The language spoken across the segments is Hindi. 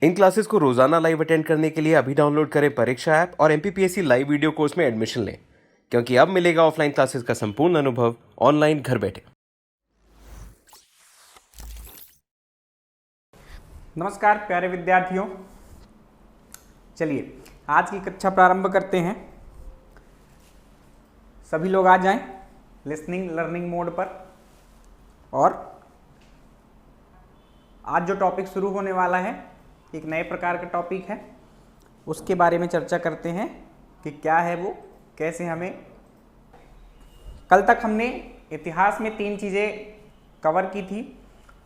इन क्लासेस को रोजाना लाइव अटेंड करने के लिए अभी डाउनलोड करें परीक्षा ऐप और एमपीपीएससी लाइव वीडियो कोर्स में एडमिशन लें, क्योंकि अब मिलेगा ऑफलाइन क्लासेस का संपूर्ण अनुभव ऑनलाइन घर बैठे। नमस्कार प्यारे विद्यार्थियों, चलिए आज की कक्षा प्रारंभ करते हैं। सभी लोग आ जाएं लिसनिंग लर्निंग मोड पर। और आज जो टॉपिक शुरू होने वाला है एक नए प्रकार का टॉपिक है, उसके बारे में चर्चा करते हैं कि क्या है वो, कैसे हमें। कल तक हमने इतिहास में 3 चीज़ें कवर की थी,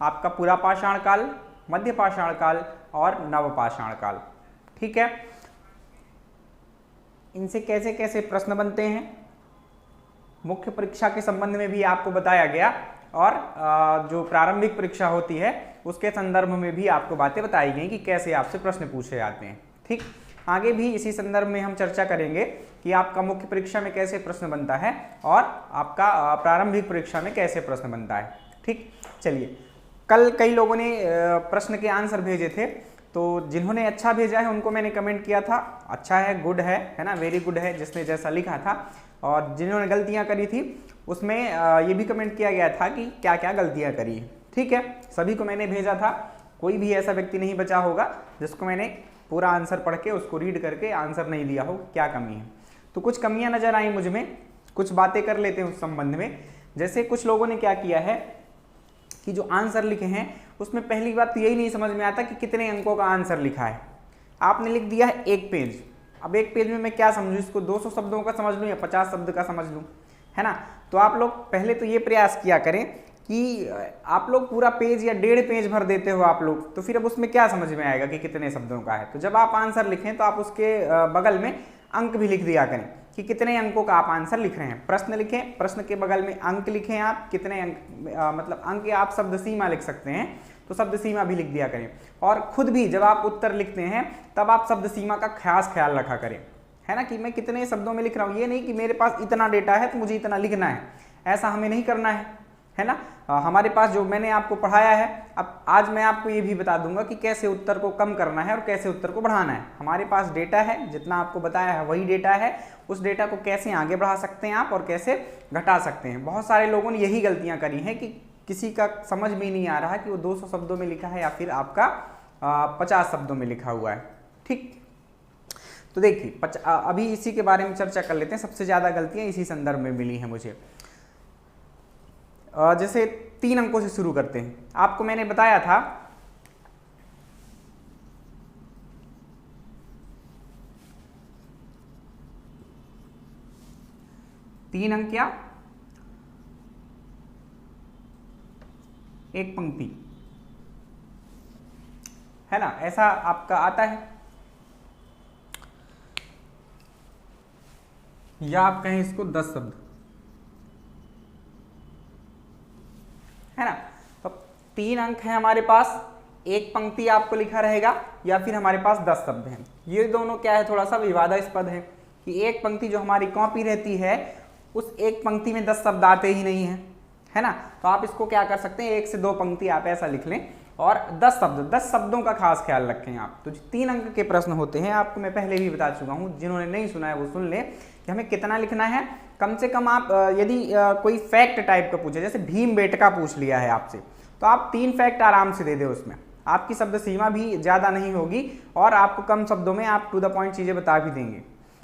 आपका पूरा पाषाण काल, मध्य पाषाण काल और नवपाषाण काल। ठीक है, इनसे कैसे कैसे प्रश्न बनते हैं मुख्य परीक्षा के संबंध में भी आपको बताया गया, और जो प्रारंभिक परीक्षा होती है उसके संदर्भ में भी आपको बातें बताई गई कि कैसे आपसे प्रश्न पूछे जाते हैं। ठीक, आगे भी इसी संदर्भ में हम चर्चा करेंगे कि आपका मुख्य परीक्षा में कैसे प्रश्न बनता है और आपका प्रारंभिक परीक्षा में कैसे प्रश्न बनता है। ठीक, चलिए, कल कई लोगों ने प्रश्न के आंसर भेजे थे, तो जिन्होंने अच्छा भेजा है उनको मैंने कमेंट किया था अच्छा है, गुड है ना, वेरी गुड है, जिसने जैसा लिखा था। और जिन्होंने गलतियां करी थी उसमें ये भी कमेंट किया गया था कि क्या क्या गलतियां करी। ठीक है, सभी को मैंने भेजा था, कोई भी ऐसा व्यक्ति नहीं बचा होगा जिसको मैंने पूरा आंसर पढ़ के उसको रीड करके आंसर नहीं दिया हो क्या कमी है। तो कुछ कमियां नजर आई मुझ में, कुछ बातें कर लेते हैं उस संबंध में। जैसे कुछ लोगों ने क्या किया है कि जो आंसर लिखे हैं उसमें पहली बात तो यही नहीं समझ में आता कि कितने अंकों का आंसर लिखा है। आपने लिख दिया है 1 पेज, अब 1 पेज में मैं क्या समझूं, इसको 200 शब्दों का समझ लूं या 50 शब्द का समझ लूं, है ना। तो आप लोग पहले तो ये प्रयास किया करें कि आप लोग पूरा पेज या 1.5 पेज भर देते हो आप लोग, तो फिर अब उसमें क्या समझ में आएगा कि कितने शब्दों का है। तो जब आप आंसर लिखें तो आप उसके बगल में अंक भी लिख दिया करें कि कितने अंकों का आप आंसर लिख रहे हैं। प्रश्न लिखें, प्रश्न के बगल में अंक लिखें, आप कितने अंक, मतलब अंक आप शब्द सीमा लिख सकते हैं तो शब्द सीमा भी लिख दिया करें। और खुद भी जब आप उत्तर लिखते हैं तब आप शब्द सीमा का खास ख्याल रखा करें, है ना, कि मैं कितने शब्दों में लिख रहा हूँ। ये नहीं कि मेरे पास इतना डेटा है तो मुझे इतना लिखना है, ऐसा हमें नहीं करना है ना। हमारे पास जो मैंने आपको पढ़ाया है, अब आज मैं आपको ये भी बता दूंगा कि कैसे उत्तर को कम करना है और कैसे उत्तर को बढ़ाना है। हमारे पास डेटा है, जितना आपको बताया है वही डेटा है, उस डेटा को कैसे आगे बढ़ा सकते हैं आप और कैसे घटा सकते हैं। बहुत सारे लोगों ने यही गलतियां करी हैं कि किसी का समझ में नहीं आ रहा कि वो 200 शब्दों में लिखा है या फिर आपका 50 शब्दों में लिखा हुआ है। ठीक, तो देखिए अभी इसी के बारे में चर्चा कर लेते हैं। सबसे ज्यादा गलतियां इसी संदर्भ में मिली हैं मुझे। जैसे 3 अंकों से शुरू करते हैं। आपको मैंने बताया था तीन अंक क्या, 1 पंक्ति, है ना, ऐसा आपका आता है। या आप कहें इसको 10 शब्द, है ना। तो 3 अंक है हमारे पास, 1 पंक्ति आपको लिखा रहेगा या फिर हमारे पास 10 शब्द हैं। ये दोनों क्या है, थोड़ा सा विवादास्पद है कि 1 पंक्ति जो हमारी कॉपी रहती है उस 1 पंक्ति में 10 शब्द आते ही नहीं है ना। तो आप इसको क्या कर सकते हैं, 1 से 2 पंक्ति आप ऐसा लिख लें और 10 शब्दों का खास ख्याल रखें आप। तो जो 3 अंक के प्रश्न होते हैं आपको मैं पहले भी बता चुका हूं, जिन्होंने नहीं सुना है वो सुन ले कि हमें कितना लिखना है। कम से कम आप यदि कोई फैक्ट टाइप का पूछे, जैसे भीमबेटका पूछ लिया है आपसे, तो आप 3 फैक्ट आराम से दे दे, उसमें आपकी शब्द सीमा भी ज्यादा नहीं होगी और आपको कम शब्दों में आप टू द पॉइंट चीजें बता भी देंगे।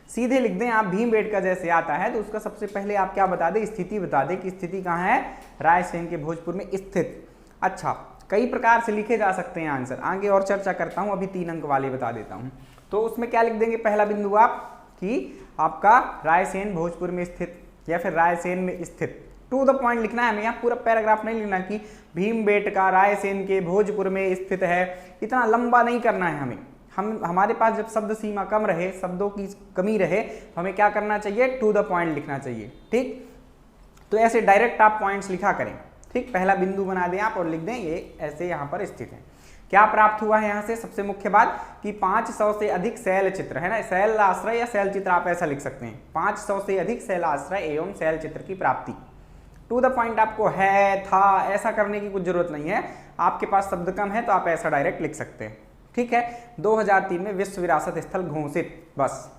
सीधे लिख दें आप भीमबेटका जैसे आता है तो उसका सबसे पहले आप क्या बता दें, स्थिति बता दें कि स्थिति कहाँ है, रायसेन के भोजपुर में स्थित। अच्छा, कई प्रकार से लिखे जा सकते हैं आंसर, आगे और चर्चा करता हूं, अभी 3 अंक वाले बता देता हूं। तो उसमें क्या लिख देंगे, पहला बिंदु आप कि आपका रायसेन भोजपुर में स्थित या फिर रायसेन में स्थित, टू द पॉइंट लिखना है हमें। यहाँ पूरा पैराग्राफ नहीं लिखना कि भीमबेटका रायसेन के भोजपुर में स्थित है, इतना लंबा नहीं करना है हमें। हमारे पास जब शब्द सीमा कम रहे, शब्दों की कमी रहे, तो हमें क्या करना चाहिए, टू द पॉइंट लिखना चाहिए। ठीक, तो ऐसे डायरेक्ट आप पॉइंट्स लिखा करें। ठीक, पहला बिंदु बना दें आप और लिख दें ये ऐसे यहाँ पर स्थित है। क्या प्राप्त हुआ है यहाँ से, सबसे मुख्य बात कि 500 से अधिक शैल चित्र, है ना, शैल आश्रय या शैल चित्र आप ऐसा लिख सकते हैं, 500 से अधिक शैल आश्रय एवं शैल चित्र की प्राप्ति। टू द पॉइंट आपको है, था, ऐसा करने की कुछ जरूरत नहीं है। आपके पास शब्द कम है तो आप ऐसा डायरेक्ट लिख सकते हैं। ठीक है, 2003 में विश्व विरासत स्थल घोषित, बस,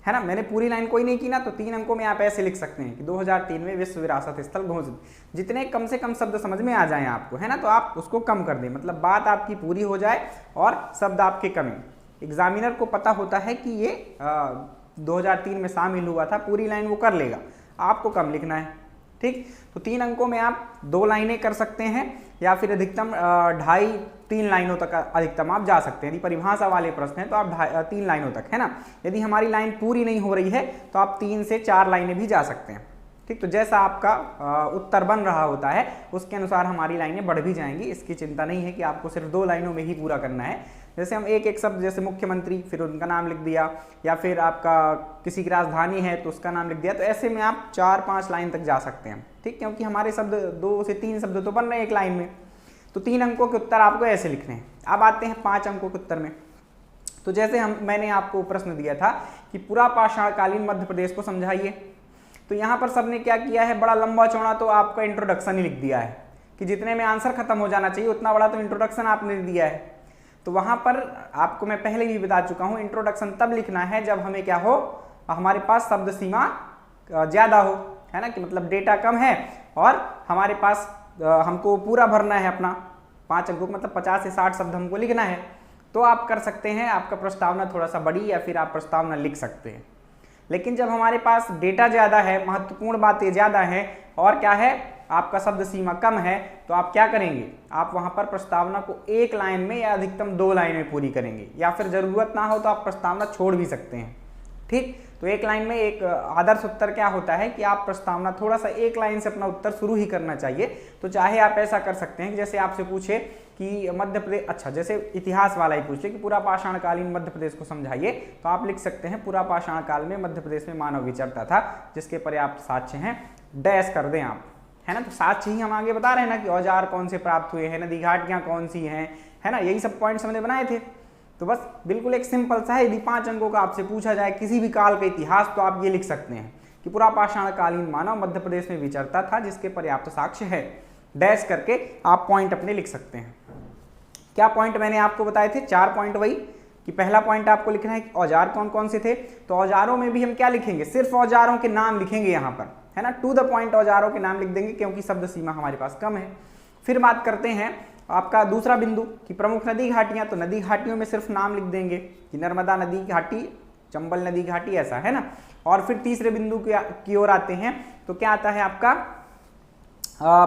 है ना। मैंने पूरी लाइन कोई नहीं की ना, तो 3 अंकों में आप ऐसे लिख सकते हैं कि 2003 में विश्व विरासत स्थल घोषित। जितने कम से कम शब्द समझ में आ जाएं आपको, है ना, तो आप उसको कम कर दें, मतलब बात आपकी पूरी हो जाए और शब्द आपके कम। एग्जामिनर को पता होता है कि ये 2003 में शामिल हुआ था, पूरी लाइन वो कर लेगा, आपको कम लिखना है, ठीक। तो 3 अंकों में आप 2 लाइनें कर सकते हैं या फिर अधिकतम 2.5-3 लाइनों तक अधिकतम आप जा सकते हैं। यदि परिभाषा वाले प्रश्न हैं तो आप 3 लाइनों तक, है ना। यदि हमारी लाइन पूरी नहीं हो रही है तो आप 3 से 4 लाइनें भी जा सकते हैं, ठीक। तो जैसा आपका उत्तर बन रहा होता है उसके अनुसार हमारी लाइनें बढ़ भी जाएंगी, इसकी चिंता नहीं है कि आपको सिर्फ 2 लाइनों में ही पूरा करना है। जैसे हम एक एक शब्द, जैसे मुख्यमंत्री, फिर उनका नाम लिख दिया, या फिर आपका किसी की राजधानी है तो उसका नाम लिख दिया, तो ऐसे में आप 4-5 लाइन तक जा सकते हैं, ठीक, क्योंकि हमारे शब्द 2 से 3 शब्द तो बन रहे हैं एक लाइन में। तो 3 अंकों के उत्तर आपको ऐसे लिखने हैं। अब आते हैं 5 अंकों के उत्तर में। तो जैसे मैंने आपको प्रश्न दिया था कि पूरा पाषाणकालीन मध्य प्रदेश को समझाइए, तो यहाँ पर सबने क्या किया है, बड़ा लंबा चौड़ा तो आपका इंट्रोडक्शन ही लिख दिया है कि जितने में आंसर खत्म हो जाना चाहिए उतना बड़ा तो इंट्रोडक्शन आपने दिया है। तो वहां पर आपको मैं पहले भी बता चुका हूं, इंट्रोडक्शन तब लिखना है जब हमें क्या हो, हमारे पास शब्द सीमा ज्यादा हो, है ना, कि मतलब डेटा कम है और हमारे पास हमको पूरा भरना है अपना 5 अंकों, मतलब 50 से 60 शब्द हमको लिखना है, तो आप कर सकते हैं। आपका प्रस्तावना थोड़ा सा बड़ी, या फिर आप प्रस्तावना लिख सकते हैं। लेकिन जब हमारे पास डेटा ज्यादा है, महत्वपूर्ण बातें ज्यादा हैं और क्या है, आपका शब्द सीमा कम है, तो आप क्या करेंगे, आप वहां पर प्रस्तावना को 1 लाइन में या अधिकतम 2 लाइन में पूरी करेंगे, या फिर जरूरत ना हो तो आप प्रस्तावना छोड़ भी सकते हैं, ठीक। तो 1 लाइन में एक आदर्श उत्तर क्या होता है कि आप प्रस्तावना थोड़ा सा 1 लाइन से अपना उत्तर शुरू ही करना चाहिए। तो चाहे आप ऐसा कर सकते हैं कि जैसे आपसे पूछे कि मध्य प्रदेश, अच्छा जैसे इतिहास वाला ही पूछे कि पूरा पाषाणकालीन मध्य प्रदेश को समझाइए, तो आप लिख सकते हैं पूरा पाषाण काल में मध्य प्रदेश में मानव विचरता था जिसके पर्याप्त साक्ष्य हैं, डैश कर दें आप, है ना। तो साक्ष्य ही हम आगे बता रहे हैं ना कि औजार कौन से प्राप्त हुए हैं, नदी घाटियां कौन सी हैं, है ना, यही सब पॉइंट्स हमने बनाए थे। तो बस बिल्कुल एक सिंपल सा है, यदि 5 अंकों का आपसे पूछा जाए किसी भी काल का इतिहास, तो आप ये लिख सकते हैं कि पूरा पाषाणकालीन मानव मध्य प्रदेश में विचरता था जिसके पर्याप्त साक्ष्य है, डैश करके आप पॉइंट अपने लिख सकते हैं। क्या पॉइंट मैंने आपको बताए थे, 4 पॉइंट, वही कि पहला पॉइंट आपको लिखना है कि औजार कौन कौन से थे। तो औजारों में भी हम क्या लिखेंगे, सिर्फ औजारों के नाम लिखेंगे यहाँ पर, है ना, टू द पॉइंट औजारों के नाम लिख देंगे क्योंकि शब्द सीमा हमारे पास कम है। फिर बात करते हैं आपका दूसरा बिंदु कि प्रमुख नदी घाटियां, तो नदी घाटियों में सिर्फ नाम लिख देंगे कि नर्मदा नदी घाटी, चंबल नदी घाटी, ऐसा, है ना। और फिर तीसरे बिंदु की ओर आते हैं, तो क्या आता है आपका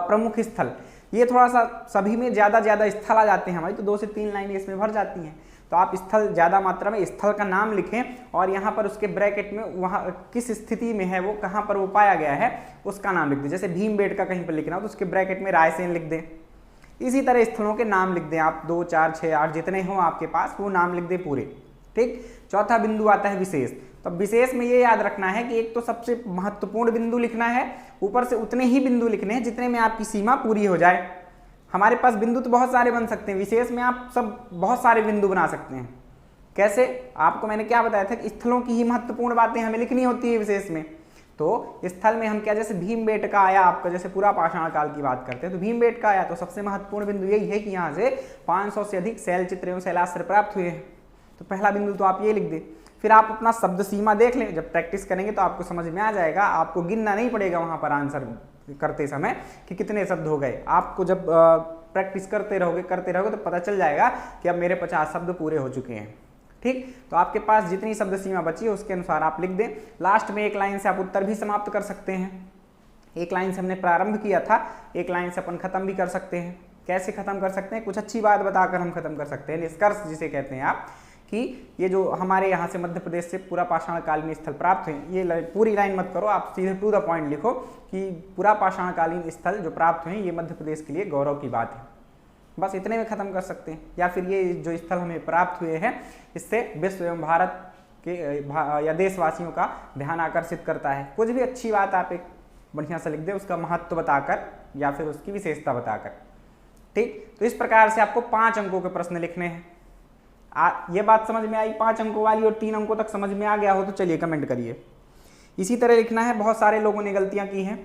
प्रमुख स्थल। ये थोड़ा सा सभी में ज्यादा स्थल आ जाते हैं हमारी, तो 2 से 3 लाइनें इसमें भर जाती हैं। तो आप स्थल ज्यादा मात्रा में स्थल का नाम लिखें और यहाँ पर उसके ब्रैकेट में वहाँ किस स्थिति में है वो, कहाँ पर वो पाया गया है उसका नाम लिख दें। जैसे भीमबेटका कहीं पर लिखना हो तो उसके ब्रैकेट में रायसेन लिख दें। इसी तरह स्थलों के नाम लिख दें आप, 2, 4, 6, 8 जितने हों आपके पास वो नाम लिख दें पूरे, ठीक। चौथा बिंदु आता है विशेष। तो विशेष में ये याद रखना है कि एक तो सबसे महत्वपूर्ण बिंदु लिखना है, ऊपर से उतने ही बिंदु लिखने हैं जितने में आपकी सीमा पूरी हो जाए। हमारे पास बिंदु तो बहुत सारे बन सकते हैं, विशेष में आप सब बहुत सारे बिंदु बना सकते हैं। कैसे, आपको मैंने क्या बताया था कि स्थलों की ही महत्वपूर्ण बातें हमें लिखनी होती है विशेष में। तो स्थल में हम क्या, जैसे भीमबेटका आया आपका, जैसे पूरा पाषाण काल की बात करते हैं तो भीमबेटका आया, तो सबसे महत्वपूर्ण बिंदु यही है कि यहाँ से 500 से अधिक शैल चित्र एवं शैलास्त्र प्राप्त हुए हैं। तो पहला बिंदु तो आप ये लिख दें। फिर आप अपना शब्द सीमा देख लें, जब प्रैक्टिस करेंगे तो आपको समझ में आ जाएगा, आपको गिनना नहीं पड़ेगा वहां पर आंसर करते समय कि कितने शब्द हो गए। आपको जब प्रैक्टिस करते रहोगे तो पता चल जाएगा कि अब मेरे 50 शब्द पूरे हो चुके हैं, ठीक। तो आपके पास जितनी शब्द सीमा बची है उसके अनुसार आप लिख दें। लास्ट में 1 लाइन से आप उत्तर भी समाप्त कर सकते हैं। 1 लाइन से हमने प्रारंभ किया था, 1 लाइन से अपन खत्म भी कर सकते हैं। कैसे खत्म कर सकते हैं, कुछ अच्छी बात बताकर हम खत्म कर सकते हैं, निष्कर्ष जिसे कहते हैं आप, कि ये जो हमारे यहाँ से मध्य प्रदेश से पूरा पाषाणकालीन स्थल प्राप्त हुए, ये पूरी लाइन मत करो, आप सीधे टू द पॉइंट लिखो कि पूरा पाषाणकालीन स्थल जो प्राप्त हुए ये मध्य प्रदेश के लिए गौरव की बात है। बस इतने में खत्म कर सकते हैं। या फिर ये जो स्थल हमें प्राप्त हुए हैं इससे विश्व एवं भारत के या देशवासियों का ध्यान आकर्षित करता है। कुछ भी अच्छी बात आप एक बढ़िया से लिख दें, उसका महत्व बताकर या फिर उसकी विशेषता बताकर, ठीक। तो इस प्रकार से आपको 5 अंकों के प्रश्न लिखने हैं। ये बात समझ में आई 5 अंकों वाली, और 3 अंकों तक समझ में आ गया हो तो चलिए कमेंट करिए। इसी तरह लिखना है, बहुत सारे लोगों ने गलतियां की हैं।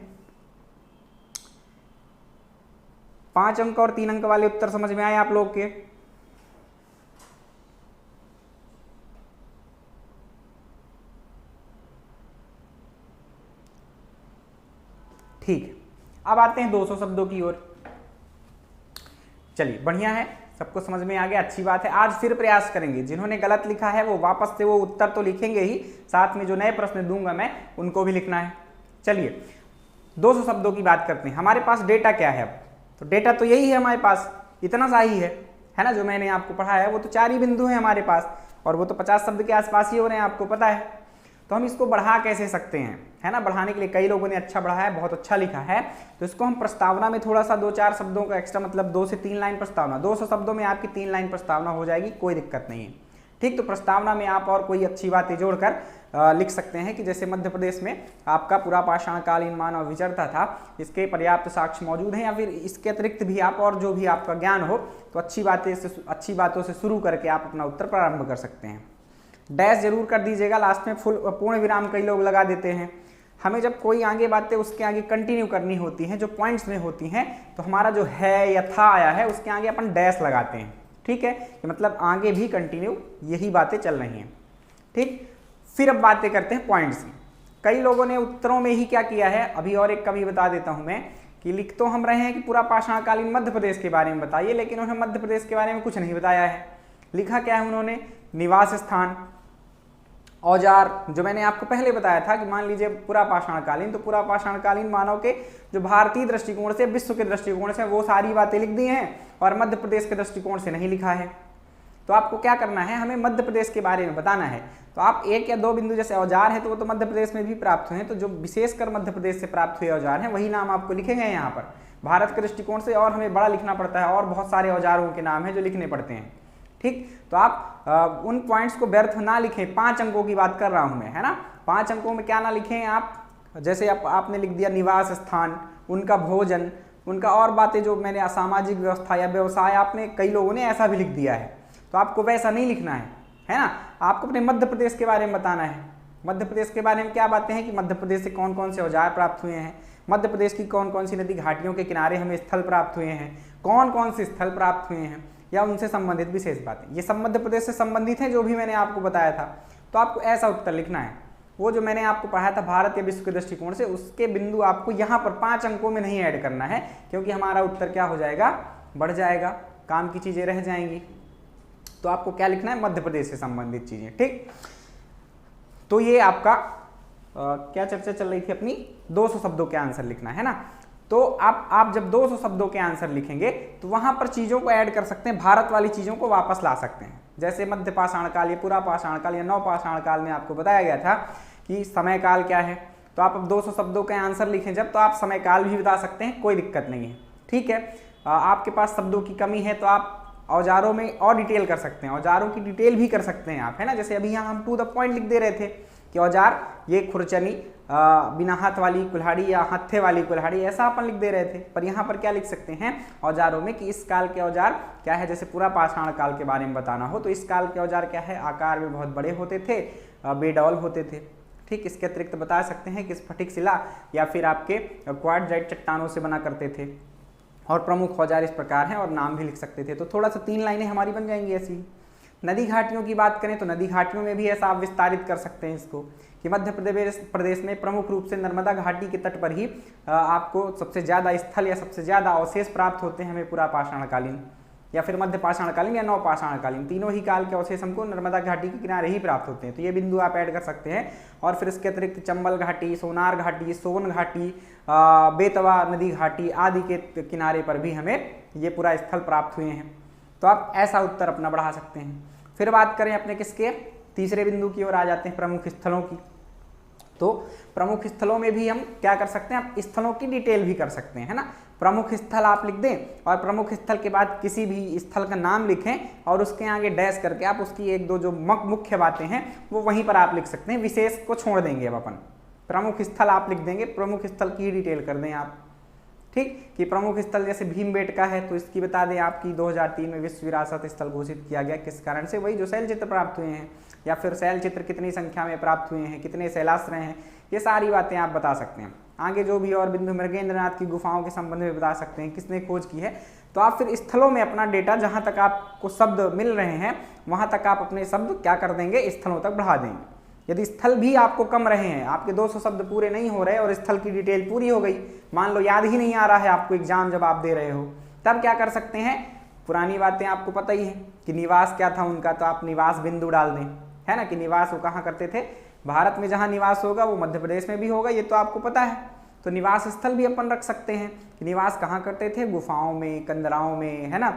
5 अंक और 3 अंक वाले उत्तर समझ में आए आप लोग के? ठीक, अब आते हैं 200 शब्दों की ओर। चलिए बढ़िया है, सबको समझ में आ गया, अच्छी बात है। आज फिर प्रयास करेंगे, जिन्होंने गलत लिखा है वो वापस से वो उत्तर तो लिखेंगे ही, साथ में जो नए प्रश्न दूंगा मैं उनको भी लिखना है। चलिए 200 शब्दों की बात करते हैं। हमारे पास डेटा क्या है अब? तो डेटा तो यही है हमारे पास, इतना सा ही है ना, जो मैंने आपको पढ़ाया है वो तो 4 ही बिंदु है हमारे पास, और वो तो 50 शब्द के आसपास ही हो रहे हैं, आपको पता है। तो हम इसको बढ़ा कैसे सकते हैं, है ना? बढ़ाने के लिए कई लोगों ने अच्छा बढ़ाया है, बहुत अच्छा लिखा है, तो इसको हम प्रस्तावना में थोड़ा सा 2-4 शब्दों का एक्स्ट्रा, मतलब 2 से 3 लाइन प्रस्तावना, 200 शब्दों में आपकी 3 लाइन प्रस्तावना हो जाएगी, कोई दिक्कत नहीं है। ठीक, तो प्रस्तावना में आप और कोई अच्छी बातें जोड़कर लिख सकते हैं कि जैसे मध्य प्रदेश में आपका पूरा पाषाणकालीन मानव विचरता था, इसके पर्याप्त साक्ष्य मौजूद हैं, या फिर इसके अतिरिक्त भी आप और जो भी आपका ज्ञान हो तो अच्छी बातों से शुरू करके आप अपना उत्तर प्रारंभ कर सकते हैं। डैश जरूर कर दीजिएगा, लास्ट में फुल पूर्ण विराम कई लोग लगा देते हैं। हमें जब कोई आगे बातें उसके आगे कंटिन्यू करनी होती हैं, जो पॉइंट्स में होती हैं, तो हमारा जो है या था आया है उसके आगे अपन डैश लगाते हैं। ठीक है, कि मतलब आगे भी कंटिन्यू यही बातें चल रही हैं। ठीक, फिर अब बातें करते हैं पॉइंट्स की। कई लोगों ने उत्तरों में ही क्या किया है, अभी और एक कभी बता देता हूं मैं, कि लिख तो हम रहे हैं कि पूरा पाषाणकालीन मध्य प्रदेश के बारे में बताइए, लेकिन उन्होंने मध्य प्रदेश के बारे में कुछ नहीं बताया है। लिखा क्या है उन्होंने? निवास स्थान, औजार, जो मैंने आपको पहले बताया था कि मान लीजिए पूरा पाषाणकालीन, तो पूरा पाषाणकालीन मानव के जो भारतीय दृष्टिकोण से, विश्व के दृष्टिकोण से, वो सारी बातें लिख दी हैं, और मध्य प्रदेश के दृष्टिकोण से नहीं लिखा है। तो आपको क्या करना है, हमें मध्य प्रदेश के बारे में बताना है। तो आप 1 या 2 बिंदु, जैसे औजार है तो वो तो मध्य प्रदेश में भी प्राप्त हुए हैं, तो जो विशेषकर मध्य प्रदेश से प्राप्त हुए औजार हैं वही नाम आपको लिखेंगे यहाँ पर। भारत के दृष्टिकोण से और हमें बड़ा लिखना पड़ता है, और बहुत सारे औजारों के नाम हैं जो लिखने पड़ते हैं। ठीक, तो आप उन पॉइंट्स को व्यर्थ ना लिखें। 5 अंकों की बात कर रहा हूं मैं, है ना? 5 अंकों में क्या ना लिखें आप, जैसे आपने लिख दिया निवास स्थान, उनका भोजन, उनका और बातें जो मैंने असामाजिक व्यवस्था या व्यवसाय, आपने कई लोगों ने ऐसा भी लिख दिया है, तो आपको वैसा नहीं लिखना है ना? आपको अपने मध्य प्रदेश के बारे में बताना है। मध्य प्रदेश के बारे में क्या बातें हैं कि मध्य प्रदेश से कौन कौन से औजार प्राप्त हुए हैं, मध्य प्रदेश की कौन कौन सी नदी घाटियों के किनारे हमें स्थल प्राप्त हुए हैं, कौन कौन से स्थल प्राप्त हुए हैं, या उनसे संबंधित विशेष बातें। ये सब मध्य प्रदेश से संबंधित हैं, जो भी मैंने आपको बताया था। तो आपको ऐसा उत्तर लिखना है। वो जो मैंने आपको पढ़ाया था भारत या विश्व के दृष्टिकोण से, उसके बिंदु आपको यहाँ पर 5 अंकों में नहीं ऐड करना है, क्योंकि हमारा उत्तर क्या हो जाएगा, बढ़ जाएगा, काम की चीजें रह जाएंगी। तो आपको क्या लिखना है, मध्य प्रदेश से संबंधित चीजें। ठीक, तो ये आपका क्या चर्चा चल रही थी अपनी, 200 शब्दों के आंसर लिखना है ना? तो आप जब 200 शब्दों के आंसर लिखेंगे तो वहां पर चीजों को ऐड कर सकते हैं, भारत वाली चीजों को वापस ला सकते हैं। जैसे मध्य पाषाणकाल या पूरा पाषाणकाल या नव पाषाणकाल में आपको बताया गया था कि समय काल क्या है, तो आप अब 200 शब्दों के आंसर लिखें जब, तो आप समय काल भी बता सकते हैं, कोई दिक्कत नहीं है। ठीक है, आपके पास शब्दों की कमी है तो आप औजारों में और डिटेल कर सकते हैं, औजारों की डिटेल भी कर सकते हैं आप, है ना? जैसे अभी यहाँ हम टू द पॉइंट लिख दे रहे थे कि औजार ये खुरचनी, बिना हाथ वाली कुल्हाड़ी या हत्थे वाली कुल्हाड़ी, ऐसा अपन लिख दे रहे थे। पर यहाँ पर क्या लिख सकते हैं औजारों में कि इस काल के औजार क्या है, जैसे पूरा पाषाण काल के बारे में बताना हो तो इस काल के औजार क्या है, आकार में बहुत बड़े होते थे, बेडौल होते थे। ठीक, इसके अतिरिक्त बता सकते हैं कि स्फटिक शिला या फिर आपके क्वार्टजाइट चट्टानों से बना करते थे, और प्रमुख औजार इस प्रकार हैं, और नाम भी लिख सकते थे। तो थोड़ा सा 3 लाइनें हमारी बन जाएंगी ऐसी। नदी घाटियों की बात करें तो नदी घाटियों में भी ऐसा आप विस्तारित कर सकते हैं इसको कि मध्य प्रदेश में प्रमुख रूप से नर्मदा घाटी के तट पर ही आपको सबसे ज़्यादा स्थल या सबसे ज़्यादा अवशेष प्राप्त होते हैं हमें पूरा पाषाणकालीन या फिर मध्य पाषाणकालीन या नव पाषाणकालीन, तीनों ही काल के अवशेष हमको नर्मदा घाटी के किनारे ही प्राप्त होते हैं। तो ये बिंदु आप ऐड कर सकते हैं। और फिर इसके अतिरिक्त चंबल घाटी, सोनार घाटी, सोन घाटी, बेतवा नदी घाटी आदि के किनारे पर भी हमें ये पूरा स्थल प्राप्त हुए हैं। तो आप ऐसा उत्तर अपना बढ़ा सकते हैं। फिर बात करें अपने किसके, तीसरे बिंदु की ओर आ जाते हैं, प्रमुख स्थलों की। तो प्रमुख स्थलों में भी हम क्या कर सकते हैं, आप स्थलों की डिटेल भी कर सकते हैं, है ना? प्रमुख स्थल आप लिख दें और प्रमुख स्थल के बाद किसी भी स्थल का नाम लिखें और उसके आगे डैश करके आप उसकी 1-2 जो मुख्य बातें हैं वो वहीं पर आप लिख सकते हैं। विशेष को छोड़ देंगे अब अपन, प्रमुख स्थल आप लिख देंगे, प्रमुख स्थल की डिटेल कर दें आप। ठीक, कि प्रमुख स्थल जैसे भीमबेटका है तो इसकी बता दें आपकी 2003 में विश्व विरासत स्थल घोषित किया गया, किस कारण से, वही जो शैल चित्र प्राप्त हुए हैं, या फिर शैल चित्र कितनी संख्या में प्राप्त हुए हैं, कितने शैलाश्रय हैं, ये सारी बातें आप बता सकते हैं। आगे जो भी और बिंदु, मृगेंद्रनाथ की गुफाओं के संबंध में बता सकते हैं, किसने खोज की है। तो आप फिर स्थलों में अपना डेटा, जहां तक आपको शब्द मिल रहे हैं वहां तक आप अपने शब्द क्या कर देंगे, स्थलों तक बढ़ा देंगे। यदि स्थल भी आपको कम रहे हैं, आपके 200 शब्द पूरे नहीं हो रहे और स्थल की डिटेल पूरी हो गई, मान लो याद ही नहीं आ रहा है आपको एग्जाम जब आप दे रहे हो, तब क्या कर सकते हैं, पुरानी बातें आपको पता ही है कि निवास क्या था उनका, तो आप निवास बिंदु डाल दें, है ना, कि निवास वो कहाँ करते थे, भारत में जहाँ निवास होगा वो मध्य प्रदेश में भी होगा, ये तो आपको पता है। तो निवास स्थल भी अपन रख सकते हैं कि निवास कहाँ करते थे, गुफाओं में, कंदराओं में, है ना,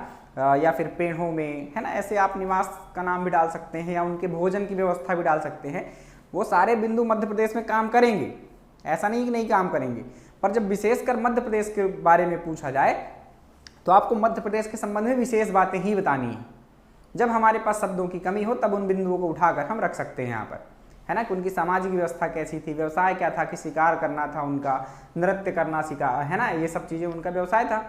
या फिर पेड़ों में, है ना, ऐसे आप निवास का नाम भी डाल सकते हैं या उनके भोजन की व्यवस्था भी डाल सकते हैं। वो सारे बिंदु मध्य प्रदेश में काम करेंगे, ऐसा नहीं कि नहीं काम करेंगे, पर जब विशेषकर मध्य प्रदेश के बारे में पूछा जाए तो आपको मध्य प्रदेश के संबंध में विशेष बातें ही बतानी है। जब हमारे पास शब्दों की कमी हो तब उन बिंदुओं को उठाकर हम रख सकते हैं यहाँ पर, है ना, कि उनकी सामाजिक व्यवस्था कैसी थी, व्यवसाय क्या था, कि शिकार करना था उनका, नृत्य करना सिखा, है ना, ये सब चीज़ें उनका व्यवसाय था।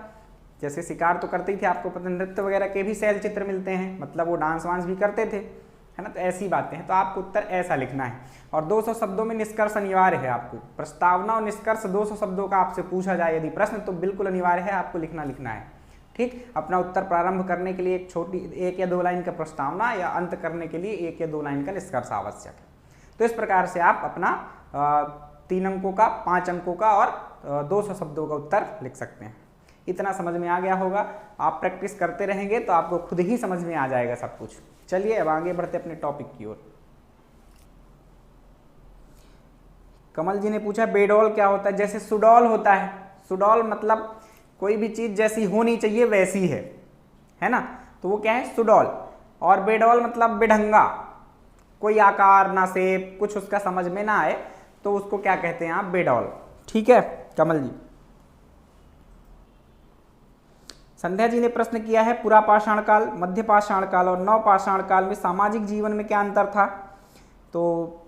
जैसे शिकार तो करते ही थे, आपको पता, नृत्य वगैरह के भी शैल चित्र मिलते हैं, मतलब वो डांस वांस भी करते थे, है ना, तो ऐसी बातें हैं। तो आपको उत्तर ऐसा लिखना है और 200 शब्दों में निष्कर्ष अनिवार्य है। आपको प्रस्तावना और निष्कर्ष 200 शब्दों का आपसे पूछा जाए यदि प्रश्न, तो बिल्कुल अनिवार्य है, आपको लिखना है। ठीक, अपना उत्तर प्रारंभ करने के लिए एक छोटी 1 या 2 लाइन का प्रस्तावना या अंत करने के लिए 1 या 2 लाइन का निष्कर्ष आवश्यक है। तो इस प्रकार से आप अपना 3 अंकों का, 5 अंकों का और 200 शब्दों का उत्तर लिख सकते हैं। इतना समझ में आ गया होगा, आप प्रैक्टिस करते रहेंगे तो आपको खुद ही समझ में आ जाएगा सब कुछ। चलिए अब आगे बढ़ते अपने टॉपिक की ओर। कमल जी ने पूछा बेडौल क्या होता है। जैसे सुडौल होता है, सुडौल मतलब कोई भी चीज जैसी होनी चाहिए वैसी है ना, तो वो क्या है, सुडौल। और बेडौल मतलब बेढंगा, कोई आकार ना शेप, कुछ उसका समझ में ना आए, तो उसको क्या कहते हैं आप, बेडौल। ठीक है कमल जी। संध्या जी ने प्रश्न किया है पुरा पाषाण काल, मध्य पाषाण काल और नव पाषाण काल में सामाजिक जीवन में क्या अंतर था। तो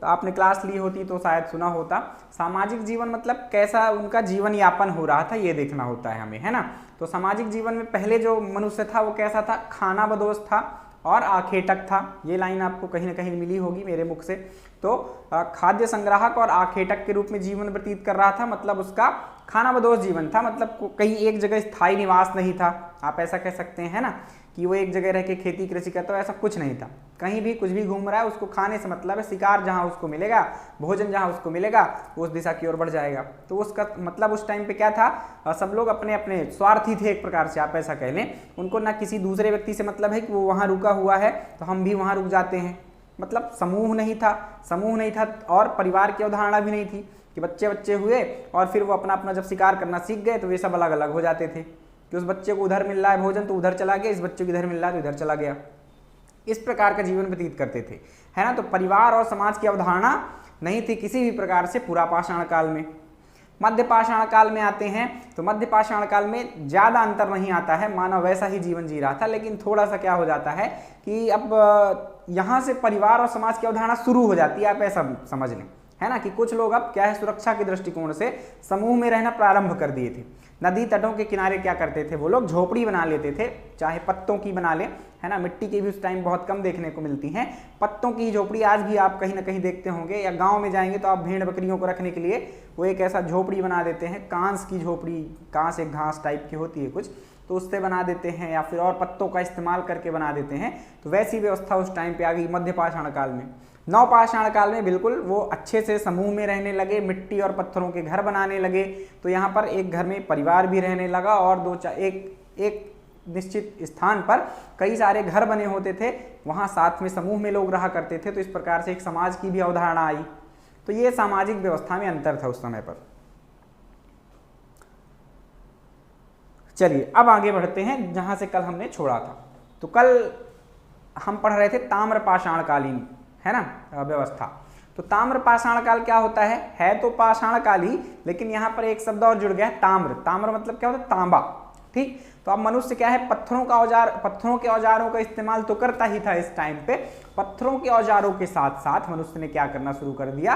आपने क्लास ली होती तो शायद सुना होता। सामाजिक जीवन मतलब कैसा उनका जीवन यापन हो रहा था, ये देखना होता है हमें, है ना। तो सामाजिक जीवन में पहले जो मनुष्य था वो कैसा था, खाना बदोश था और आखेटक था। ये लाइन आपको कहीं ना कहीं मिली होगी मेरे मुख से। तो खाद्य संग्राहक और आखेटक के रूप में जीवन व्यतीत कर रहा था, मतलब उसका खाना बदोश जीवन था, मतलब कहीं एक जगह स्थायी निवास नहीं था, आप ऐसा कह सकते हैं, है ना, कि वो एक जगह रह के खेती कृषि करता, ऐसा कुछ नहीं था। कहीं भी कुछ भी घूम रहा है, उसको खाने से मतलब है, शिकार जहाँ उसको मिलेगा, भोजन जहाँ उसको मिलेगा, वो उस दिशा की ओर बढ़ जाएगा। तो उसका मतलब उस टाइम पे क्या था, सब लोग अपने अपने स्वार्थी थे एक प्रकार से, आप ऐसा कह लें। उनको ना किसी दूसरे व्यक्ति से मतलब है कि वो वहाँ रुका हुआ है तो हम भी वहाँ रुक जाते हैं, मतलब समूह नहीं था और परिवार की अवधारणा भी नहीं थी कि बच्चे बच्चे हुए और फिर वो अपना अपना जब शिकार करना सीख गए तो वे सब अलग अलग हो जाते थे कि उस बच्चे को उधर मिल रहा है भोजन तो उधर चला गया, इस बच्चे को इधर मिल रहा है तो इधर चला गया। इस प्रकार का जीवन व्यतीत करते थे, है ना। तो परिवार और समाज की अवधारणा नहीं थी किसी भी प्रकार से पुरा पाषाण काल में। मध्य पाषाण काल में आते हैं तो मध्य पाषाण काल में ज़्यादा अंतर नहीं आता है, मानव वैसा ही जीवन जी रहा था, लेकिन थोड़ा सा क्या हो जाता है कि अब यहाँ से परिवार और समाज की अवधारणा शुरू हो जाती है, आप ऐसा समझ लें, है ना, कि कुछ लोग अब क्या है सुरक्षा के दृष्टिकोण से समूह में रहना प्रारंभ कर दिए थे। नदी तटों के किनारे क्या करते थे वो लोग, झोपड़ी बना लेते थे, चाहे पत्तों की बना लें, है ना, मिट्टी की भी उस टाइम बहुत कम देखने को मिलती हैं। पत्तों की झोपड़ी आज भी आप कहीं ना कहीं देखते होंगे, या गांव में जाएंगे तो आप भेड़ बकरियों को रखने के लिए वो एक ऐसा झोपड़ी बना देते हैं, कांस की झोपड़ी, कांस एक घास टाइप की होती है कुछ, तो उससे बना देते हैं, या फिर और पत्तों का इस्तेमाल करके बना देते हैं। तो वैसी व्यवस्था उस टाइम पे आ गई मध्य पाषाण काल में। नव पाषाण काल में बिल्कुल वो अच्छे से समूह में रहने लगे, मिट्टी और पत्थरों के घर बनाने लगे। तो यहाँ पर एक घर में परिवार भी रहने लगा और एक निश्चित स्थान पर कई सारे घर बने होते थे, वहाँ साथ में समूह में लोग रहा करते थे। तो इस प्रकार से एक समाज की भी अवधारणा आई। तो ये सामाजिक व्यवस्था में अंतर था उस समय पर। चलिए अब आगे बढ़ते हैं जहाँ से कल हमने छोड़ा था। तो कल हम पढ़ रहे थे ताम्र पाषाण कालीन, है ना, व्यवस्था। तो ताम्र पाषाण काल क्या होता है तो पाषाण काल ही, लेकिन यहाँ पर एक शब्द और जुड़ गया है, ताम्र। ताम्र मतलब क्या होता है, तांबा। ठीक, तो अब मनुष्य क्या है, पत्थरों के औजारों का इस्तेमाल तो करता ही था इस टाइम पे। पत्थरों के औजारों के साथ साथ मनुष्य ने क्या करना शुरू कर दिया,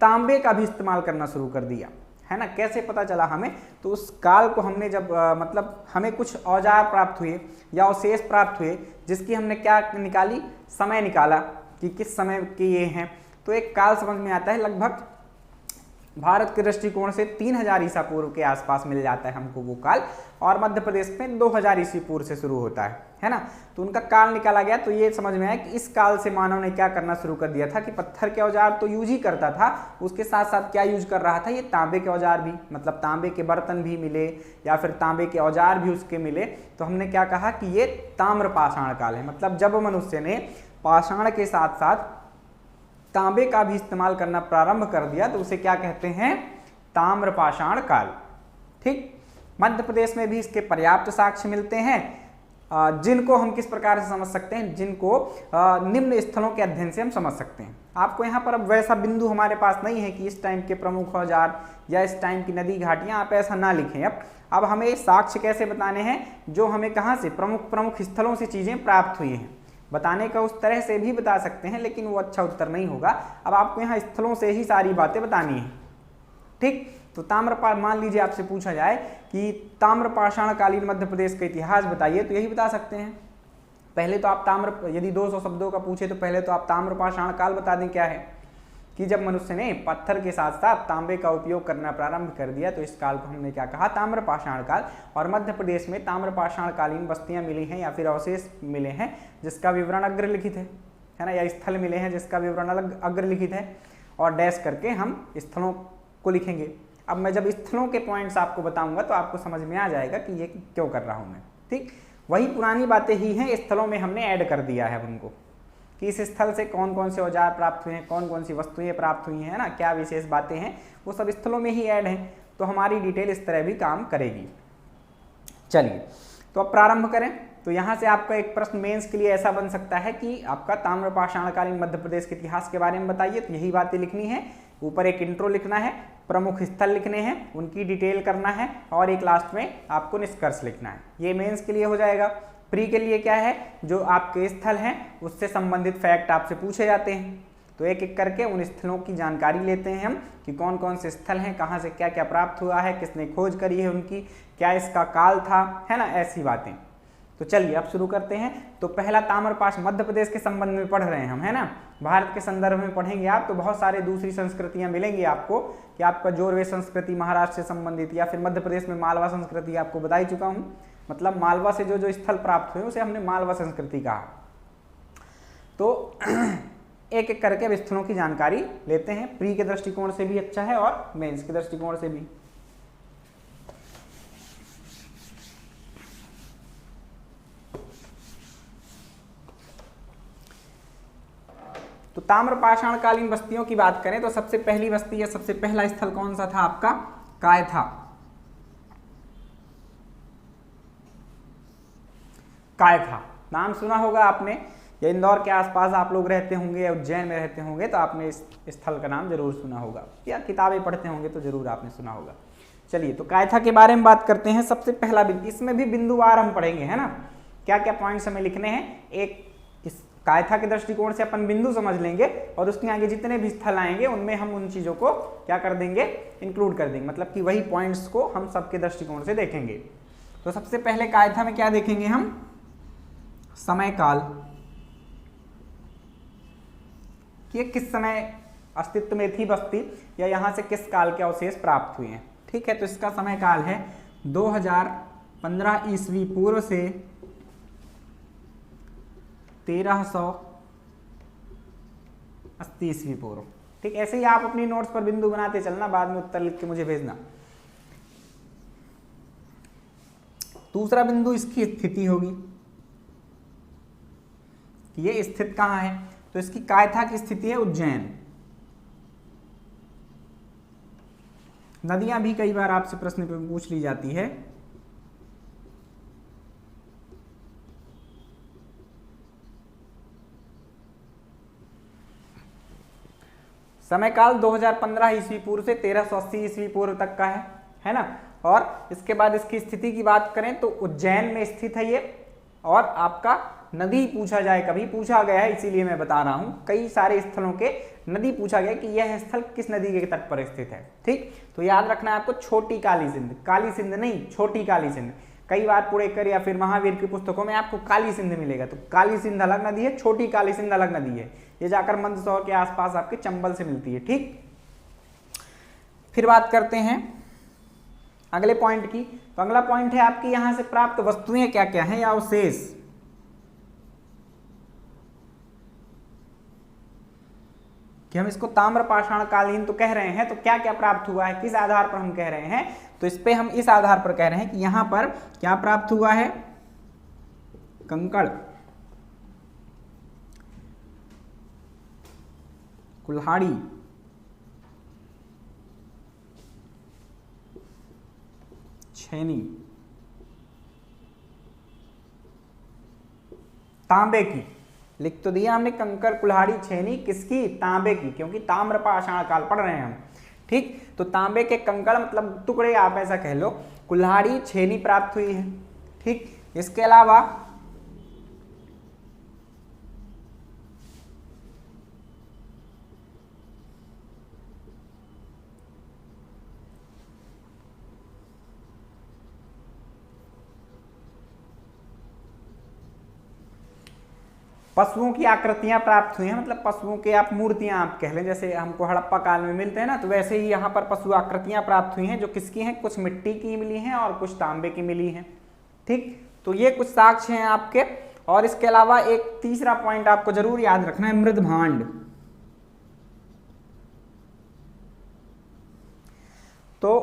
तांबे का भी इस्तेमाल करना शुरू कर दिया, है ना। कैसे पता चला हमें, तो उस काल को हमने जब मतलब हमें कुछ औजार प्राप्त हुए या अवशेष प्राप्त हुए, जिसकी हमने क्या निकाली, समय निकाला कि किस समय के ये हैं। तो एक काल समझ में आता है लगभग भारत के दृष्टिकोण से 3000 ईसा पूर्व के आसपास मिल जाता है हमको वो काल, और मध्य प्रदेश में 2000 ईसा पूर्व से शुरू होता है ना। तो उनका काल निकाला गया, तो ये समझ में आया कि इस काल से मानव ने क्या करना शुरू कर दिया था कि पत्थर के औजार तो यूज ही करता था, उसके साथ साथ क्या यूज कर रहा था, ये तांबे के औजार भी, मतलब तांबे के बर्तन भी मिले या फिर तांबे के औजार भी उसके मिले। तो हमने क्या कहा कि ये ताम्र पाषाण काल है, मतलब जब मनुष्य ने पाषाण के साथ साथ तांबे का भी इस्तेमाल करना प्रारंभ कर दिया तो उसे क्या कहते हैं, ताम्र पाषाण काल। ठीक, मध्य प्रदेश में भी इसके पर्याप्त साक्ष्य मिलते हैं, जिनको हम किस प्रकार से समझ सकते हैं, जिनको निम्न स्थलों के अध्ययन से हम समझ सकते हैं। आपको यहाँ पर अब वैसा बिंदु हमारे पास नहीं है कि इस टाइम के प्रमुख औजार या इस टाइम की नदी घाटियां, आप ऐसा ना लिखें। अब हमें साक्ष्य कैसे बताने हैं, जो हमें कहाँ से प्रमुख स्थलों से चीजें प्राप्त हुई हैं, बताने का उस तरह से भी बता सकते हैं, लेकिन वो अच्छा उत्तर नहीं होगा। अब आपको यहाँ स्थलों से ही सारी बातें बतानी है। ठीक, तो मान लीजिए आपसे पूछा जाए कि ताम्रपाषाणकालीन मध्य प्रदेश का इतिहास बताइए, तो यही बता सकते हैं। पहले तो आप यदि 200 शब्दों का पूछे तो पहले तो आप ताम्रपाषाण काल बता दें क्या है, कि जब मनुष्य ने पत्थर के साथ साथ तांबे का उपयोग करना प्रारंभ कर दिया तो इस काल को हमने क्या कहा, ताम्रपाषाण काल। और मध्य प्रदेश में ताम्रपाषाणकालीन बस्तियां मिली हैं या फिर अवशेष मिले हैं जिसका विवरण अग्र लिखित है ना, या स्थल मिले हैं जिसका विवरण अलग अग्र लिखित है, और डैश करके हम स्थलों को लिखेंगे। अब मैं जब स्थलों के पॉइंट्स आपको बताऊंगा तो आपको समझ में आ जाएगा कि ये क्यों कर रहा हूं मैं। ठीक, वही पुरानी बातें ही हैं, स्थलों में हमने ऐड कर दिया है उनको, कि इस स्थल से कौन कौन से औजार प्राप्त हुए हैं, कौन कौन सी वस्तुएं प्राप्त हुई हैं ना, क्या विशेष बातें हैं, वो सब स्थलों में ही ऐड हैं। तो हमारी डिटेल इस तरह भी काम करेगी। चलिए, तो अब प्रारंभ करें। तो यहाँ से आपका एक प्रश्न मेंस के लिए ऐसा बन सकता है कि आपका ताम्रपाषाणकालीन मध्य प्रदेश के इतिहास के बारे में बताइए, तो यही बातें लिखनी है। ऊपर एक इंट्रो लिखना है, प्रमुख स्थल लिखने हैं, उनकी डिटेल करना है, और एक लास्ट में आपको निष्कर्ष लिखना है। ये मेंस के लिए हो जाएगा। प्री के लिए क्या है, जो आपके स्थल हैं उससे संबंधित फैक्ट आपसे पूछे जाते हैं, तो एक एक करके उन स्थलों की जानकारी लेते हैं हम, कि कौन कौन से स्थल हैं, कहाँ से क्या क्या प्राप्त हुआ है, किसने खोज करी है उनकी, क्या इसका काल था, है ना, ऐसी बातें। तो चलिए अब शुरू करते हैं। तो पहला ताम्रपाष मध्य प्रदेश के संबंध में पढ़ रहे हैं हम, है ना। भारत के संदर्भ में पढ़ेंगे आप तो बहुत सारे दूसरी संस्कृतियां मिलेंगी आपको, कि आपका जोरवे संस्कृति महाराष्ट्र से संबंधित, या फिर मध्य प्रदेश में मालवा संस्कृति आपको बता ही चुका हूँ, मतलब मालवा से जो जो स्थल प्राप्त हुए उसे हमने मालवा संस्कृति कहा। तो एक एक करके अब स्थलों की जानकारी लेते हैं, प्री के दृष्टिकोण से भी अच्छा है और मेंस के दृष्टिकोण से भी। तो ताम्रपाषाणकालीन बस्तियों की बात करें तो सबसे पहली बस्ती या सबसे पहला स्थल कौन सा था आपका, कायथा। कायथा नाम सुना होगा आपने, या इंदौर के आसपास आप लोग रहते होंगे या उज्जैन में रहते होंगे तो आपने इस स्थल का नाम जरूर सुना होगा, या किताबें पढ़ते होंगे तो जरूर आपने सुना होगा। चलिए, तो कायथा के बारे में बात करते हैं। सबसे पहला बिंदु, इसमें भी बिंदुवार हम पढ़ेंगे, है ना, क्या क्या पॉइंट्स हमें लिखने हैं। एक इस कायथा के दृष्टिकोण से अपन बिंदु समझ लेंगे, और उसके आगे जितने भी स्थल आएंगे उनमें हम उन चीजों को क्या कर देंगे, इंक्लूड कर देंगे, मतलब कि वही पॉइंट्स को हम सबके दृष्टिकोण से देखेंगे। तो सबसे पहले कायथा में क्या देखेंगे हम, समय काल, कि किस समय अस्तित्व में थी बस्ती, या यहां से किस काल के अवशेष प्राप्त हुए हैं। ठीक है, तो इसका समय काल है 2015 ईस्वी पूर्व से 1380 ईस्वी पूर्व। ठीक, ऐसे ही आप अपनी नोट्स पर बिंदु बनाते चलना, बाद में उत्तर लिख के मुझे भेजना। दूसरा बिंदु इसकी स्थिति होगी, ये स्थित कहां है, तो इसकी कायथा की स्थिति है उज्जैन। नदियां भी कई बार आपसे प्रश्न पे पूछ ली जाती है। समयकाल 2015 ईस्वी पूर्व से 1380 ईस्वी पूर्व तक का है ना। और इसके बाद इसकी स्थिति की बात करें तो उज्जैन में स्थित है ये, और आपका नदी पूछा जाए, कभी पूछा गया है इसीलिए मैं बता रहा हूं, कई सारे स्थलों के नदी पूछा गया कि यह स्थल किस नदी के तट पर स्थित है। ठीक, तो याद रखना है आपको, छोटी काली सिंध, काली सिंध नहीं, छोटी काली सिंध। कई बार पुणेकर या फिर महावीर की पुस्तकों में आपको काली सिंध मिलेगा, तो काली सिंध अलग नदी है, छोटी काली सिंध अलग नदी है। ये जाकर मंदसौर के आसपास आपके चंबल से मिलती है। ठीक, फिर बात करते हैं अगले पॉइंट की। तो अगला पॉइंट है आपकी यहां से प्राप्त वस्तुएं क्या क्या हैं या अवशेष। कि हम इसको ताम्र पाषाण कालीन तो कह रहे हैं, तो क्या क्या प्राप्त हुआ है, किस आधार पर हम कह रहे हैं, तो इस पे हम इस आधार पर कह रहे हैं कि यहां पर क्या प्राप्त हुआ है, कंकड़, कुल्हाड़ी, छेनी, तांबे की। लिख तो दिया हमने कंकड़, कुल्हाड़ी, छेनी, किसकी, तांबे की, क्योंकि ताम्र पाषाण काल पढ़ रहे हैं हम। ठीक, तो तांबे के कंकड़ मतलब टुकड़े आप ऐसा कह लो, कुल्हाड़ी, छेनी प्राप्त हुई है। ठीक, इसके अलावा पशुओं की आकृतियां प्राप्त हुई हैं, मतलब पशुओं के आप मूर्तियां आप कह लें, जैसे हमको हड़प्पा काल में मिलते हैं ना, तो वैसे ही यहाँ पर पशु आकृतियां प्राप्त हुई हैं, जो किसकी हैं, कुछ मिट्टी की मिली हैं और कुछ तांबे की मिली हैं। ठीक, तो ये कुछ साक्ष्य हैं आपके। और इसके अलावा एक तीसरा पॉइंट आपको जरूर याद रखना है, मृदभांड। तो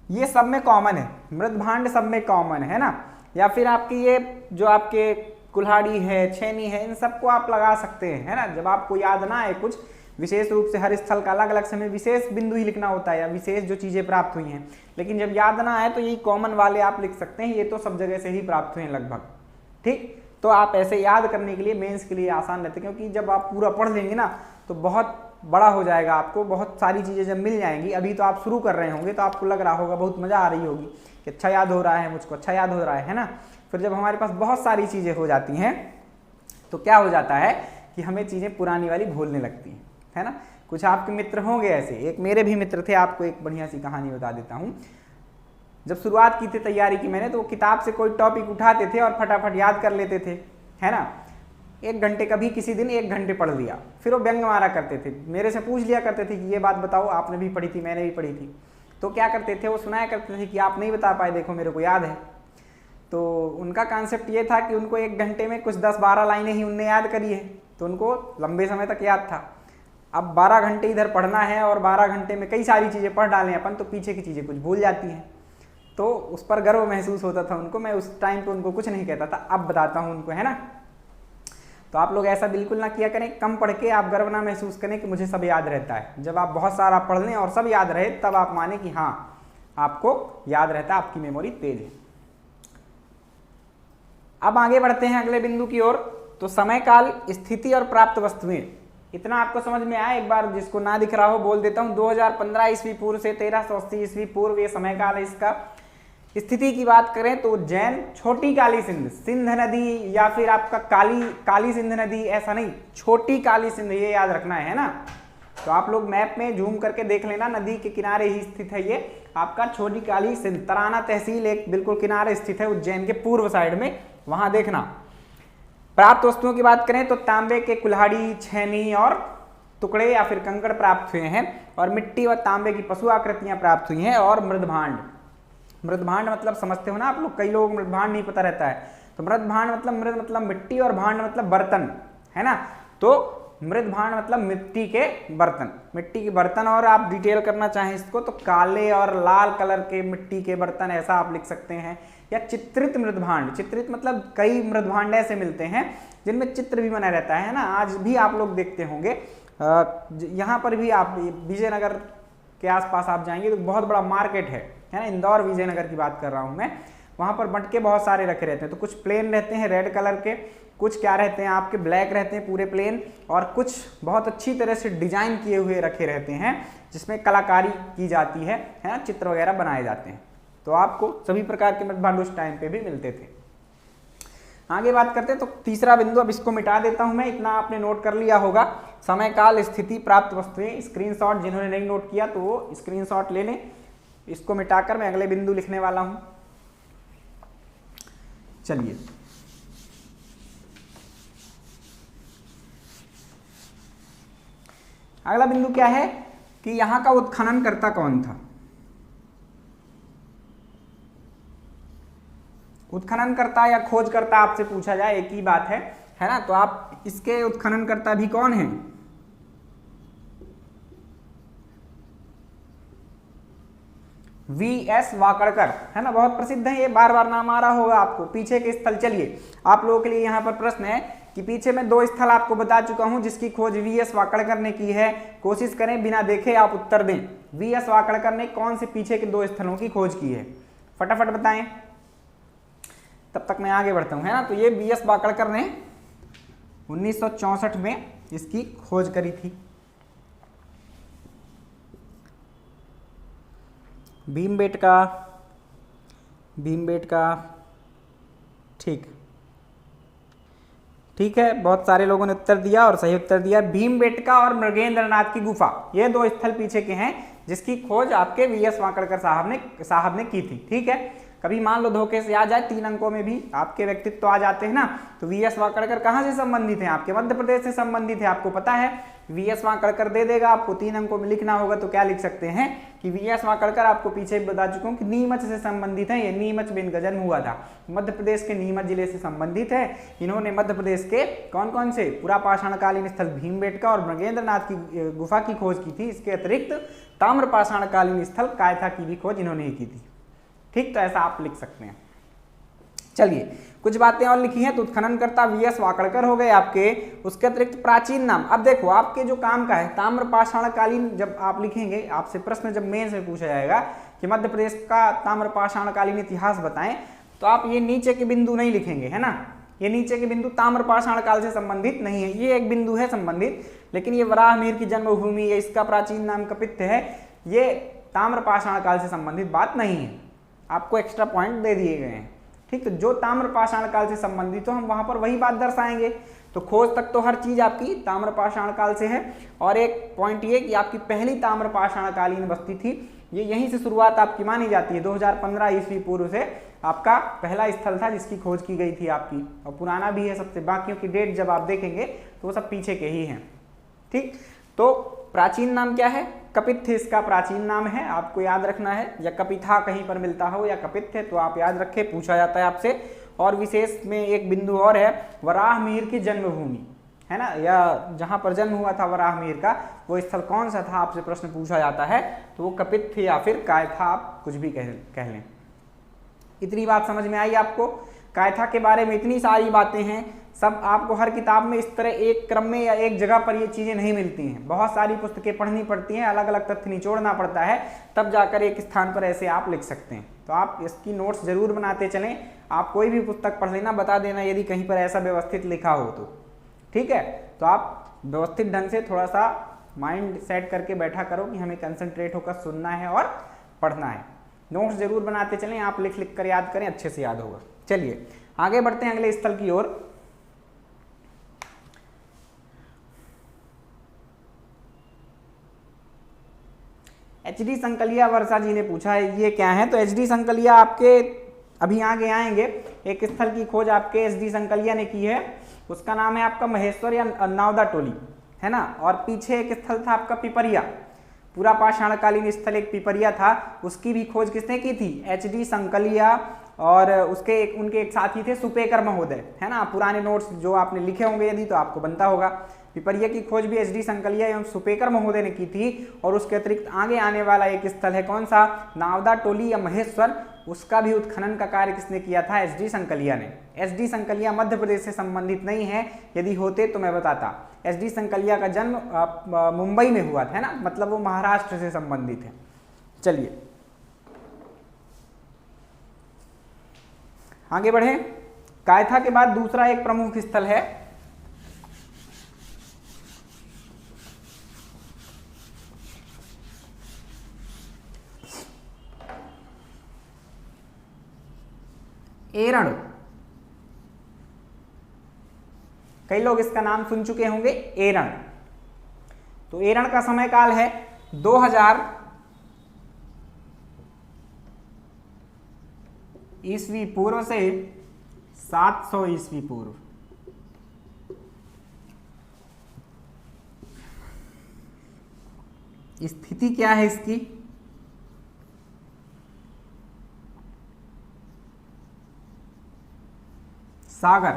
ये सब में कॉमन है, मृदभांड सब में कॉमन है ना। या फिर आपकी ये जो आपके कुल्हाड़ी है, छेनी है, इन सबको आप लगा सकते हैं, है ना। जब आपको याद ना आए कुछ, विशेष रूप से हर स्थल का अलग अलग समय विशेष बिंदु ही लिखना होता है या विशेष जो चीजें प्राप्त हुई हैं, लेकिन जब याद ना आए तो यही कॉमन वाले आप लिख सकते हैं, ये तो सब जगह से ही प्राप्त हुए हैं लगभग। ठीक, तो आप ऐसे याद करने के लिए मेंस के लिए आसान रहते हैं, क्योंकि जब आप पूरा पढ़ लेंगे ना तो बहुत बड़ा हो जाएगा, आपको बहुत सारी चीजें जब मिल जाएंगी। अभी तो आप शुरू कर रहे होंगे तो आपको लग रहा होगा, बहुत मजा आ रही होगी कि अच्छा याद हो रहा है मुझको, अच्छा याद हो रहा है ना। फिर जब हमारे पास बहुत सारी चीजें हो जाती हैं तो क्या हो जाता है कि हमें चीजें पुरानी वाली भूलने लगती हैं, है ना। कुछ आपके मित्र होंगे ऐसे, एक मेरे भी मित्र थे, आपको एक बढ़िया सी कहानी बता देता हूं। जब शुरुआत की थी तैयारी की मैंने, तो वो किताब से कोई टॉपिक उठाते थे और फटाफट याद कर लेते थे, है ना। 1 घंटे, कभी किसी दिन 1 घंटे पढ़ लिया, फिर वो व्यंग मारा करते थे, मेरे से पूछ लिया करते थे कि ये बात बताओ, आपने भी पढ़ी थी, मैंने भी पढ़ी थी। तो क्या करते थे, वो सुनाया करते थे कि आप नहीं बता पाए, देखो मेरे को याद है। तो उनका कॉन्सेप्ट ये था कि उनको 1 घंटे में कुछ 10-12 लाइनें ही उनने याद करी है, तो उनको लंबे समय तक याद था। अब 12 घंटे इधर पढ़ना है और 12 घंटे में कई सारी चीज़ें पढ़ डालें अपन, तो पीछे की चीज़ें कुछ भूल जाती हैं। तो उस पर गर्व महसूस होता था उनको। मैं उस टाइम पे उनको कुछ नहीं कहता था, अब बताता हूँ उनको, है ना। तो आप लोग ऐसा बिल्कुल ना किया करें, कम पढ़ के आप गर्व ना महसूस करें कि मुझे सब याद रहता है। जब आप बहुत सारा पढ़ लें और सब याद रहे, तब आप माने कि हाँ आपको याद रहता है, आपकी मेमोरी तेज है। अब आगे बढ़ते हैं अगले बिंदु की ओर। तो समय काल, स्थिति और प्राप्त वस्तुएं, इतना आपको समझ में आया। एक बार जिसको ना दिख रहा हो बोल देता हूं, 2015 ईस्वी पूर्व से 1380 ईस्वी पूर्व ये समय काल है इसका। स्थिति की बात करें तो जैन, छोटी काली सिंध, सिंध नदी या फिर आपका काली सिंध नदी, ऐसा नहीं, छोटी काली सिंध, ये याद रखना है ना। तो आप लोग मैप में जूम करके देख लेना, नदी के किनारे ही स्थित है ये आपका छोटी काली सिंध। तराना तहसील एक बिल्कुल किनारे स्थित है उज्जैन के पूर्व साइड में, वहां देखना। प्राप्त वस्तुओं की बात करें तो तांबे के कुल्हाड़ी, छेनी और टुकड़े या फिर कंकड़ प्राप्त हुए हैं, और मिट्टी और तांबे की पशु आकृतियां प्राप्त हुई हैं, और मृदभांड। मृदभांड मतलब समझते हो ना आप लोग, कई लोगों को मृदभांड नहीं पता रहता है। तो मृदभांड मतलब मृद मतलब मिट्टी और भांड मतलब बर्तन, है ना। तो मृदभांड मतलब मिट्टी के बर्तन, मिट्टी के बर्तन। और आप डिटेल करना चाहें इसको तो काले और लाल कलर के मिट्टी के बर्तन, ऐसा आप लिख सकते हैं। या चित्रित मृदभांड, चित्रित मतलब कई मृदभांड ऐसे मिलते हैं जिनमें चित्र भी बना रहता है ना। आज भी आप लोग देखते होंगे, यहाँ पर भी आप विजयनगर के आसपास आप जाएंगे तो बहुत बड़ा मार्केट है ना। इंदौर विजयनगर की बात कर रहा हूँ मैं। वहाँ पर मटके बहुत सारे रखे रहते हैं, तो कुछ प्लेन रहते हैं रेड कलर के, कुछ क्या रहते हैं आपके ब्लैक रहते हैं पूरे प्लेन, और कुछ बहुत अच्छी तरह से डिजाइन किए हुए रखे रहते हैं जिसमें कलाकारी की जाती है ना, चित्र वगैरह बनाए जाते हैं। तो आपको सभी प्रकार के मृदभांड उस टाइम पे भी मिलते थे। आगे बात करते हैं तो तीसरा बिंदु, अब इसको मिटा देता हूं मैं, इतना आपने नोट कर लिया होगा। समय काल, स्थिति, प्राप्त वस्तुएं। स्क्रीनशॉट जिन्होंने नहीं नोट किया तो वो स्क्रीनशॉट ले लें। इसको मिटाकर मैं अगले बिंदु लिखने वाला हूं। चलिए, अगला बिंदु क्या है, कि यहाँ का उत्खननकर्ता कौन था। उत्खननकर्ता या खोजकर्ता आपसे पूछा जाए एक ही बात है ना। तो आप इसके उत्खननकर्ता भी कौन हैं? वी.एस. वाकड़कर, है ना, बहुत प्रसिद्ध है ये, बार बार नाम आ रहा होगा आपको। पीछे के स्थल, चलिए आप लोगों के लिए यहाँ पर प्रश्न है कि पीछे मैं 2 स्थल आपको बता चुका हूं जिसकी खोज वी.एस. वाकड़कर ने की है। कोशिश करें बिना देखे आप उत्तर दें। वी.एस. वाकड़कर ने कौन से पीछे के 2 स्थलों की खोज की है, फटाफट बताएं, तब तक मैं आगे बढ़ता हूं, है ना। तो ये वी.एस. वाकड़कर ने 1964 में इसकी खोज करी थी। भीमबेटका, ठीक है, बहुत सारे लोगों ने उत्तर दिया और सही उत्तर दिया। भीमबेटका और मृगेंद्रनाथ की गुफा, ये 2 स्थल पीछे के हैं जिसकी खोज आपके वी.एस. वाकड़कर साहब ने की थी। ठीक है, कभी मान लो धोखे से आ जाए, 3 अंकों में भी आपके व्यक्तित्व आ जाते हैं ना। तो वी.एस. वाकड़कर कहाँ से संबंधित हैं? आपके मध्य प्रदेश से संबंधित है, आपको पता है। वी.एस. वाकड़कर दे देगा आपको, 3 अंकों में लिखना होगा तो क्या लिख सकते हैं कि वी.एस. वाकड़कर, आपको पीछे बता चुका हूँ कि नीमच से संबंधित है। ये नीमच में इनका जन्म हुआ था, मध्य प्रदेश के नीमच जिले से संबंधित है। इन्होंने मध्य प्रदेश के कौन कौन से पुरापाषाणकालीन स्थल भीमबेटका और मृगेंद्रनाथ की गुफा की खोज की थी। इसके अतिरिक्त ताम्रपाषाणकालीन स्थल कायथा की भी खोज इन्होंने ही की थी। ठीक, तो ऐसा आप लिख सकते हैं। चलिए कुछ बातें और लिखी हैं। तो उत्खननकर्ता वी.एस. वाकड़कर हो गए आपके। उसके अतिरिक्त प्राचीन नाम, अब देखो आपके जो काम का है ताम्रपाषाणकालीन, जब आप लिखेंगे, आपसे प्रश्न जब मेन से पूछा जाएगा कि मध्य प्रदेश का ताम्रपाषाणकालीन इतिहास बताएं, तो आप ये नीचे के बिंदु नहीं लिखेंगे, है ना। ये नीचे के बिंदु ताम्रपाषाण काल से संबंधित नहीं है। ये एक बिंदु है संबंधित, लेकिन ये वराहमिहिर की जन्मभूमि, ये इसका प्राचीन नाम कपित्थ है, ये ताम्रपाषाण काल से संबंधित बात नहीं है। आपको एक्स्ट्रा पॉइंट दे दिए गए हैं। ठीक, तो जो ताम्रपाषाण काल से संबंधित हो हम वहां पर वही बात दर्शाएंगे। तो खोज तक तो हर चीज आपकी ताम्रपाषाण काल से है। और एक पॉइंट ये कि आपकी पहली ताम्रपाषाणकालीन बस्ती थी, ये यहीं से शुरुआत आपकी मानी जाती है। 2015 ईस्वी पूर्व से आपका पहला स्थल था जिसकी खोज की गई थी आपकी, और पुराना भी है सबसे। बाकियों की डेट जब आप देखेंगे तो वो सब पीछे के ही हैं। ठीक, तो प्राचीन नाम क्या है? कपित्थ इसका प्राचीन नाम है, आपको याद रखना है। या कपिथा कहीं पर मिलता हो या कपित्थ है तो आप याद रखें, पूछा जाता है आपसे। और विशेष में एक बिंदु और है, वराहमिहिर की जन्मभूमि, है ना, या जहां पर जन्म हुआ था वराहमिहिर का, वो स्थल कौन सा था, आपसे प्रश्न पूछा जाता है। तो वो कपित्थ या फिर कायथा, आप कुछ भी कह लें। इतनी बात समझ में आई आपको? कायथा के बारे में इतनी सारी बातें हैं, सब आपको हर किताब में इस तरह एक क्रम में या एक जगह पर ये चीजें नहीं मिलती हैं। बहुत सारी पुस्तकें पढ़नी पड़ती हैं, अलग अलग तथ्य निचोड़ना पड़ता है, तब जाकर एक स्थान पर ऐसे आप लिख सकते हैं। तो आप इसकी नोट्स जरूर बनाते चलें। आप कोई भी पुस्तक पढ़ लेना, बता देना यदि कहीं पर ऐसा व्यवस्थित लिखा हो तो। ठीक है, तो आप व्यवस्थित ढंग से थोड़ा सा माइंड सेट करके बैठा करो कि हमें कंसंट्रेट होकर सुनना है और पढ़ना है। नोट्स जरूर बनाते चलें, आप लिख लिख कर याद करें, अच्छे से याद होगा। चलिए आगे बढ़ते हैं अगले स्थल की ओर। एच.डी. संकलिया वर्षा जी ने पूछा है, ये क्या है? तो एच.डी. संकलिया आपके अभी आगे आएंगे। एक स्थल की खोज आपके एच.डी. संकलिया ने की है, उसका नाम है आपका महेश्वर या नावदा टोली, है ना। और पीछे एक स्थल था आपका पिपरिया, पूरा पाषाणकालीन स्थल एक पिपरिया था, उसकी भी खोज किसने की थी? एच.डी. संकलिया। और उनके एक साथी थे सुपेकर महोदय, है ना। पुराने नोट्स जो आपने लिखे होंगे यदि तो आपको बनता होगा। पिपरिया की खोज भी एच.डी. संकलिया एवं सुपेकर महोदय ने की थी। और उसके अतिरिक्त आगे आने वाला एक स्थल है, कौन सा? नावदा टोली या महेश्वर, उसका भी उत्खनन का कार्य किसने किया था? एच.डी. संकलिया ने। एच.डी. संकलिया मध्य प्रदेश से संबंधित नहीं है, यदि होते तो मैं बताता। एच.डी. संकलिया का जन्म मुंबई में हुआ था, है ना, मतलब वो महाराष्ट्र से संबंधित है। चलिए आगे बढ़े। कायथा के बाद दूसरा एक प्रमुख स्थल है एरण। कई लोग इसका नाम सुन चुके होंगे, एरण। तो एरण का समय काल है 2000 ईस्वी पूर्व से 700 ईस्वी पूर्व। स्थिति क्या है इसकी? सागर,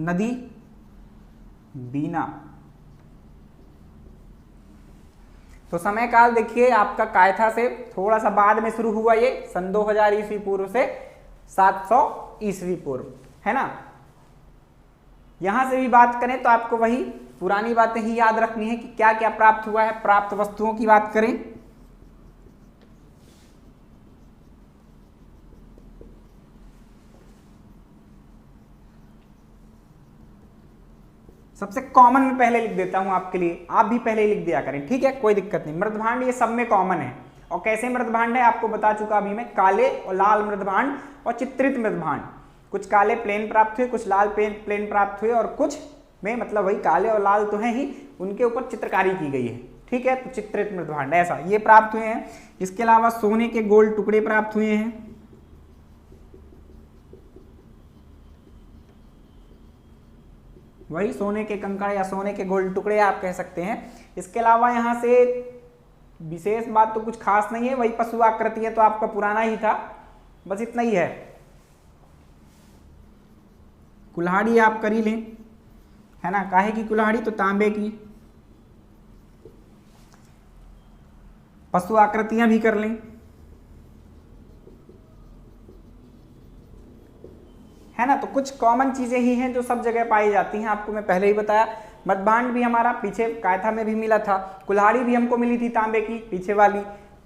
नदी, बीना। तो समय काल देखिए आपका कायथा से थोड़ा सा बाद में शुरू हुआ, ये सन 2000 ईस्वी पूर्व से 700 ईस्वी पूर्व, है ना। यहां से भी बात करें तो आपको वही पुरानी बातें ही याद रखनी है कि क्या क्या प्राप्त हुआ है। प्राप्त वस्तुओं की बात करें, सबसे कॉमन में पहले लिख देता हूं आपके लिए, आप भी पहले ही लिख दिया करें, ठीक है, कोई दिक्कत नहीं। मृदभांड ये सब में कॉमन है। और कैसे मृदभांड है आपको बता चुका अभी मैं, काले और लाल मृदभांड और चित्रित मृदभांड। कुछ काले प्लेन प्राप्त हुए, कुछ लाल प्लेन प्राप्त हुए, और कुछ में मतलब वही काले और लाल तो हैं ही, उनके ऊपर चित्रकारी की गई है, ठीक है। तो चित्रित मृदभांड ऐसा ये प्राप्त हुए हैं। इसके अलावा सोने के गोल टुकड़े प्राप्त हुए हैं, वही सोने के कंकड़ या सोने के गोल टुकड़े आप कह सकते हैं। इसके अलावा यहां से विशेष बात तो कुछ खास नहीं है, वही पशु आकृतियां तो आपका पुराना ही था, बस इतना ही है। कुल्हाड़ी आप कर ही लें, है ना, काहे की कुल्हाड़ी? तो तांबे की। पशु आकृतियां भी कर लें, है ना। तो कुछ कॉमन चीजें ही हैं जो सब जगह पाई जाती हैं, आपको मैं पहले ही बताया। मृदभांड भी हमारा पीछे कायथा में भी मिला था, कुल्हाड़ी भी हमको मिली थी तांबे की पीछे वाली,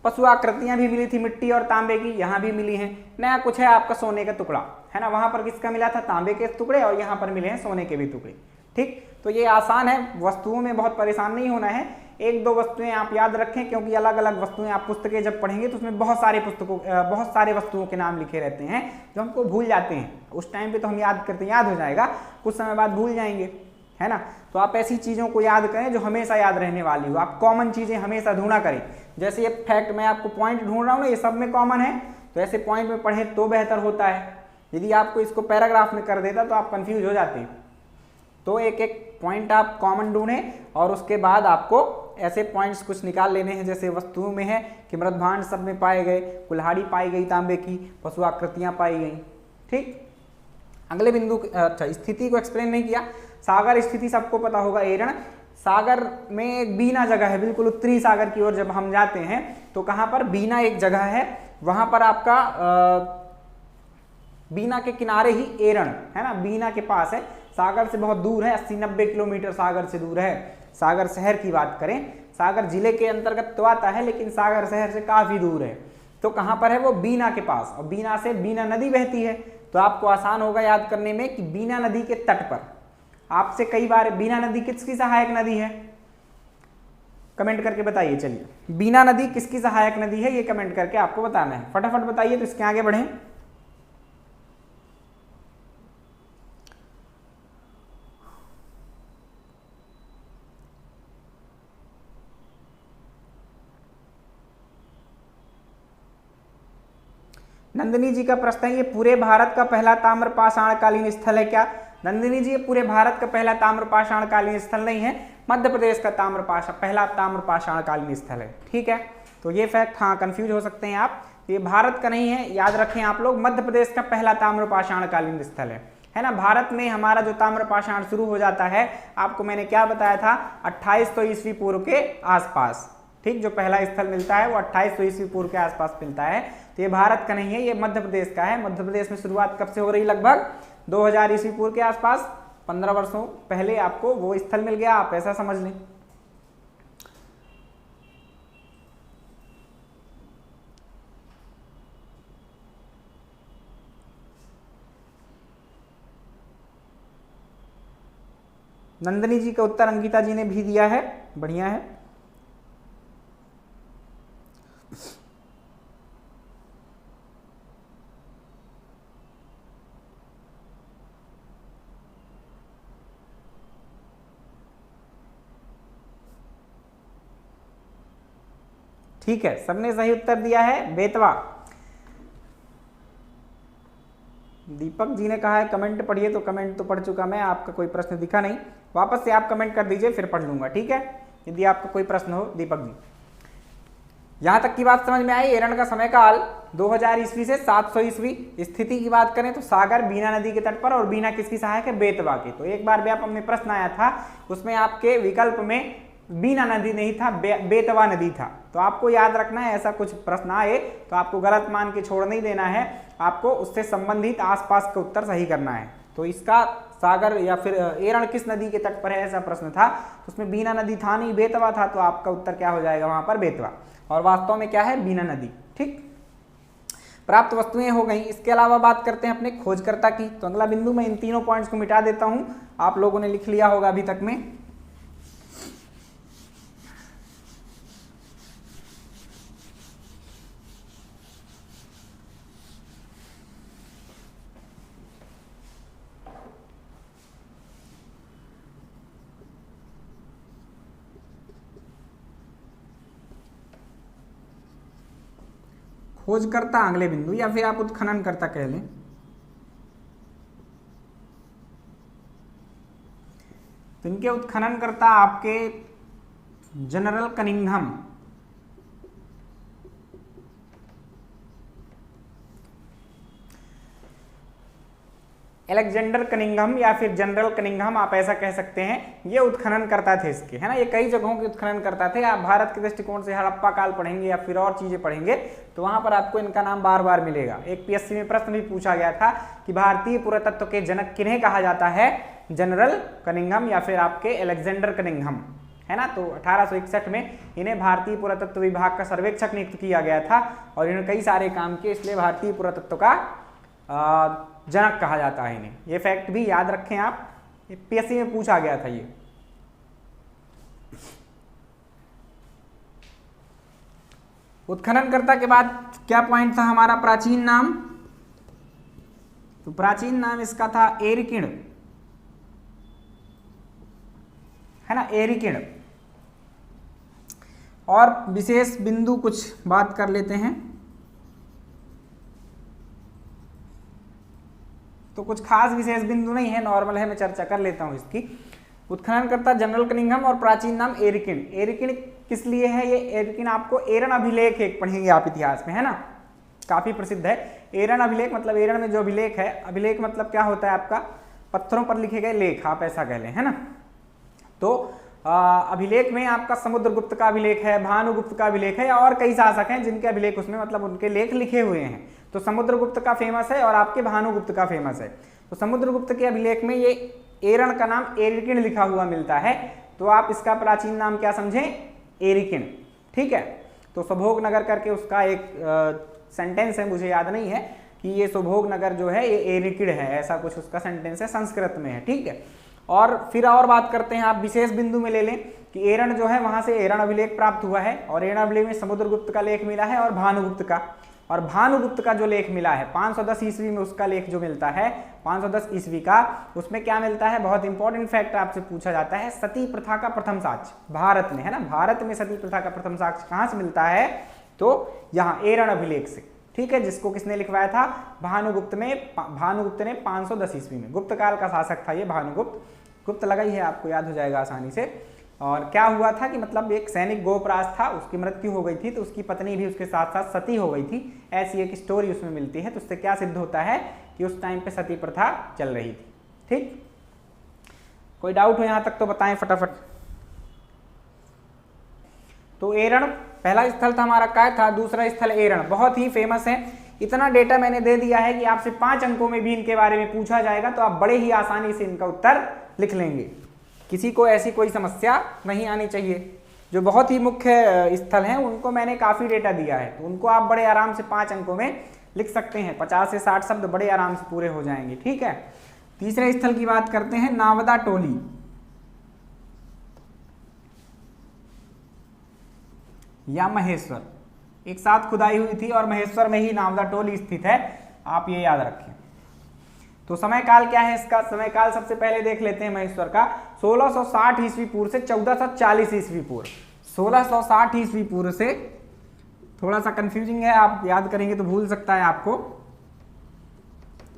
पशु आकृतियां भी मिली थी मिट्टी और तांबे की, यहाँ भी मिली हैं। नया कुछ है आपका सोने का टुकड़ा, है ना, वहां पर किसका मिला था? तांबे के टुकड़े, और यहाँ पर मिले हैं सोने के भी टुकड़े, ठीक। तो ये आसान है, वस्तुओं में बहुत परेशान नहीं होना है। एक दो वस्तुएं आप याद रखें, क्योंकि अलग अलग वस्तुएं आप पुस्तकें जब पढ़ेंगे तो उसमें बहुत सारे वस्तुओं के नाम लिखे रहते हैं जो हमको भूल जाते हैं। उस टाइम पे तो हम याद करते हैं, याद हो जाएगा, कुछ समय बाद भूल जाएंगे, है ना। तो आप ऐसी चीज़ों को याद करें जो हमेशा याद रहने वाली हो। आप कॉमन चीज़ें हमेशा ढूंढा करें। जैसे ये फैक्ट मैं आपको पॉइंट ढूंढ रहा हूँ ना, ये सब में कॉमन है, तो ऐसे पॉइंट में पढ़ें तो बेहतर होता है। यदि आपको इसको पैराग्राफ में कर देता तो आप कंफ्यूज हो जाते। तो एक एक पॉइंट आप कॉमन ढूंढें और उसके बाद आपको ऐसे पॉइंट्स कुछ निकाल लेने हैं। जैसे वस्तुओं में है कि मृदभांड सब में पाए गए, कुल्हाड़ी पाई गई तांबे की, पशु आकृतियां पाई गई, ठीक। अगले बिंदु, अच्छा, स्थिति को एक्सप्लेन नहीं किया। सागर स्थिति सबको पता होगा, एरण। सागर में एक बीना जगह है, बिल्कुल उत्तरी सागर की ओर जब हम जाते हैं तो कहाँ पर? बीना एक जगह है, वहां पर आपका बीना के किनारे ही एरण है ना, बीना के पास है, सागर से बहुत दूर है, 80-90 किलोमीटर सागर से दूर है। सागर शहर की बात करें, सागर जिले के अंतर्गत तो आता है लेकिन सागर शहर से काफी दूर है। तो कहां पर है वो? बीना के पास। और बीना से बीना नदी बहती है, तो आपको आसान होगा याद करने में कि बीना नदी के तट पर। आपसे कई बार बीना नदी किसकी सहायक नदी है? कमेंट करके बताइए। चलिए, बीना नदी किसकी सहायक नदी है ये कमेंट करके आपको बताना है, फटाफट बताइए तो इसके आगे बढ़ें। नंदिनी जी का प्रश्न है, ये पूरे भारत का पहला ताम्रपाषाणकालीन स्थल है क्या? नंदिनी जी, ये पूरे भारत का पहला ताम्रपाषाणकालीन स्थल नहीं है, मध्य प्रदेश का पहला ताम्रपाषाणकालीन स्थल है, ठीक है। तो ये फैक्ट, हाँ, कंफ्यूज हो सकते हैं आप, ये भारत का नहीं है, याद रखें आप लोग, मध्य प्रदेश का पहला ताम्रपाषाणकालीन स्थल है ना। भारत में हमारा जो ताम्रपाषाण शुरू हो जाता है, आपको मैंने क्या बताया था, 2800 ईस्वी पूर्व के आसपास, ठीक। जो पहला स्थल मिलता है वो 2800 ईस्वी पूर्व के आसपास मिलता है। तो ये भारत का नहीं है, ये मध्य प्रदेश का है। मध्य प्रदेश में शुरुआत कब से हो रही? लगभग 2000 ईस्वी पूर्व के आसपास, 15 वर्षों पहले आपको वो स्थल मिल गया, आप ऐसा समझ लें। नंदिनी जी का उत्तर अंकिता जी ने भी दिया है, बढ़िया है। ठीक है, सबने सही उत्तर दिया है, बेतवा। दीपक जी ने कहा है कमेंट पढ़िए, तो कमेंट तो पढ़ चुका मैं, आपका कोई प्रश्न दिखा नहीं, वापस से आप कमेंट कर दीजिए, फिर पढ़ लूंगा, ठीक है, यदि आपका कोई प्रश्न हो दीपक जी। यहां तक की बात समझ में आई। एरण का समय काल 2000 ईस्वी से 700 ईस्वी। स्थिति की बात करें तो सागर बीना नदी के तट पर, और बीना किसकी सहायक है? बेतवा की। तो एक बार व्यापम में प्रश्न आया था, उसमें आपके विकल्प में बीना नदी नहीं था, बेतवा नदी था। तो आपको याद रखना है, ऐसा कुछ प्रश्न आए तो आपको गलत मान के छोड़ नहीं देना है, आपको उससे संबंधित आसपास का उत्तर सही करना है। तो इसका सागर या फिर एरण किस नदी के तट पर है, ऐसा प्रश्न था। तो उसमें बीना नदी था नहीं, बेतवा था, तो आपका उत्तर क्या हो जाएगा वहां पर? बेतवा। और वास्तव में क्या है? बीना नदी। ठीक, प्राप्त वस्तुएं हो गई। इसके अलावा बात करते हैं अपने खोजकर्ता की। तो अगला बिंदु मैं इन तीनों पॉइंट्स को मिटा देता हूं, आप लोगों ने लिख लिया होगा अभी तक में। खोजकर्ता अगले बिंदु, या फिर आप उत्खननकर्ता कह लें। तो इनके उत्खननकर्ता आपके जनरल कनिंघम, अलेक्जेंडर कनिंघम या फिर जनरल कनिंघम, आप ऐसा कह सकते हैं। ये उत्खनन करता थे इसके, है ना। ये कई जगहों के उत्खनन करता थे। आप भारत के दृष्टिकोण से हड़प्पा काल पढ़ेंगे या फिर और चीजें पढ़ेंगे तो वहां पर आपको इनका नाम बार बार मिलेगा। एक पीएससी में प्रश्न भी पूछा गया था कि भारतीय पुरातत्व के जनक किन्हें कहा जाता है? जनरल कनिंघम या फिर आपके अलेक्जेंडर कनिंघम, है ना। तो 1861 में इन्हें भारतीय पुरातत्व विभाग का सर्वेक्षक नियुक्त किया गया था और इन्होंने कई सारे काम किए, इसलिए भारतीय पुरातत्व का जनक कहा जाता है इन्हें। ये फैक्ट भी याद रखें आप, पीएससी में पूछा गया था ये। उत्खननकर्ता के बाद क्या पॉइंट था हमारा? प्राचीन नाम। तो प्राचीन नाम इसका था एरिकिण, है ना, एरिकिण। और विशेष बिंदु कुछ बात कर लेते हैं। तो कुछ खास विशेष बिंदु नहीं है, नॉर्मल है, मैं चर्चा कर लेता हूं इसकी। उत्खननकर्ता जनरल कनिंघम और प्राचीन नाम एरिकिण। एरिकिण किस लिए है? ये एरिकिण आपको एरण अभिलेख एक पढ़ेंगे आप इतिहास में, है ना, काफी प्रसिद्ध है। एरण अभिलेख मतलब एरण में जो अभिलेख है, अभिलेख मतलब क्या होता है आपका? पत्थरों पर लिखे गए लेख, आप ऐसा कह लें, है ना। तो अभिलेख में आपका समुद्रगुप्त का अभिलेख है, भानुगुप्त का अभिलेख है, और कई शासक हैं जिनके अभिलेख उसमें मतलब उनके लेख लिखे हुए हैं। तो समुद्रगुप्त का फेमस है और आपके भानुगुप्त का फेमस है। तो समुद्रगुप्त के अभिलेख में ये एरण का नाम एरिकिण लिखा हुआ मिलता है। तो आप इसका प्राचीन नाम क्या समझें? एरिकिण। ठीक है। तो सुभोग नगर करके उसका एक सेंटेंस है, मुझे याद नहीं है कि ये सुभोग नगर जो है ये एरिकिण है, ऐसा कुछ उसका सेंटेंस है, संस्कृत में है। ठीक है। और फिर और बात करते हैं, आप विशेष बिंदु में ले लें कि एरण जो है वहां से एरण अभिलेख प्राप्त हुआ है और एरण अभिलेख में समुद्रगुप्त का लेख मिला है और भानुगुप्त का। और भानुगुप्त का जो लेख मिला है 510 ईस्वी में, उसका लेख जो मिलता है 510 ईस्वी का, उसमें क्या मिलता है? बहुत इंपॉर्टेंट फैक्ट आपसे पूछा जाता है, सती प्रथा का प्रथम साक्ष्य भारत में, है ना। भारत में सती प्रथा का प्रथम साक्ष्य कहां से मिलता है? तो यहाँ एरण अभिलेख से। ठीक है, जिसको किसने लिखवाया था? भानुगुप्त ने 510 ईस्वी में। गुप्त काल का शासक था ये भानुगुप्त। गुप्त लगा ही है, आपको याद हो जाएगा आसानी से। और क्या हुआ था कि मतलब एक सैनिक गोपराज था, उसकी मृत्यु हो गई थी, तो उसकी पत्नी भी उसके साथ साथ सती हो गई थी, ऐसी एक स्टोरी उसमें मिलती है। तो उससे क्या सिद्ध होता है कि उस टाइम पे सती प्रथा चल रही थी। ठीक, कोई डाउट हो यहां तक तो बताएं फटाफट। तो एरण पहला स्थल था हमारा, काय था। दूसरा स्थल एरण, बहुत ही फेमस है। इतना डेटा मैंने दे दिया है कि आपसे 5 अंकों में भी इनके बारे में पूछा जाएगा तो आप बड़े ही आसानी से इनका उत्तर लिख लेंगे। किसी को ऐसी कोई समस्या नहीं आनी चाहिए। जो बहुत ही मुख्य स्थल हैं उनको मैंने काफी डेटा दिया है, तो उनको आप बड़े आराम से 5 अंकों में लिख सकते हैं। 50 से 60 शब्द बड़े आराम से पूरे हो जाएंगे। ठीक है। तीसरे स्थल की बात करते हैं, नावदा टोली या महेश्वर। एक साथ खुदाई हुई थी और महेश्वर में ही नावदा टोली स्थित है, आप ये याद रखें। तो समय काल क्या है इसका? समय काल सबसे पहले देख लेते हैं महेश्वर का। 1660 ईस्वी पूर्व से 1440 ईस्वी पूर्व। 1660 ईस्वी पूर्व से, थोड़ा सा कंफ्यूजिंग है, आप याद करेंगे तो भूल सकता है आपको।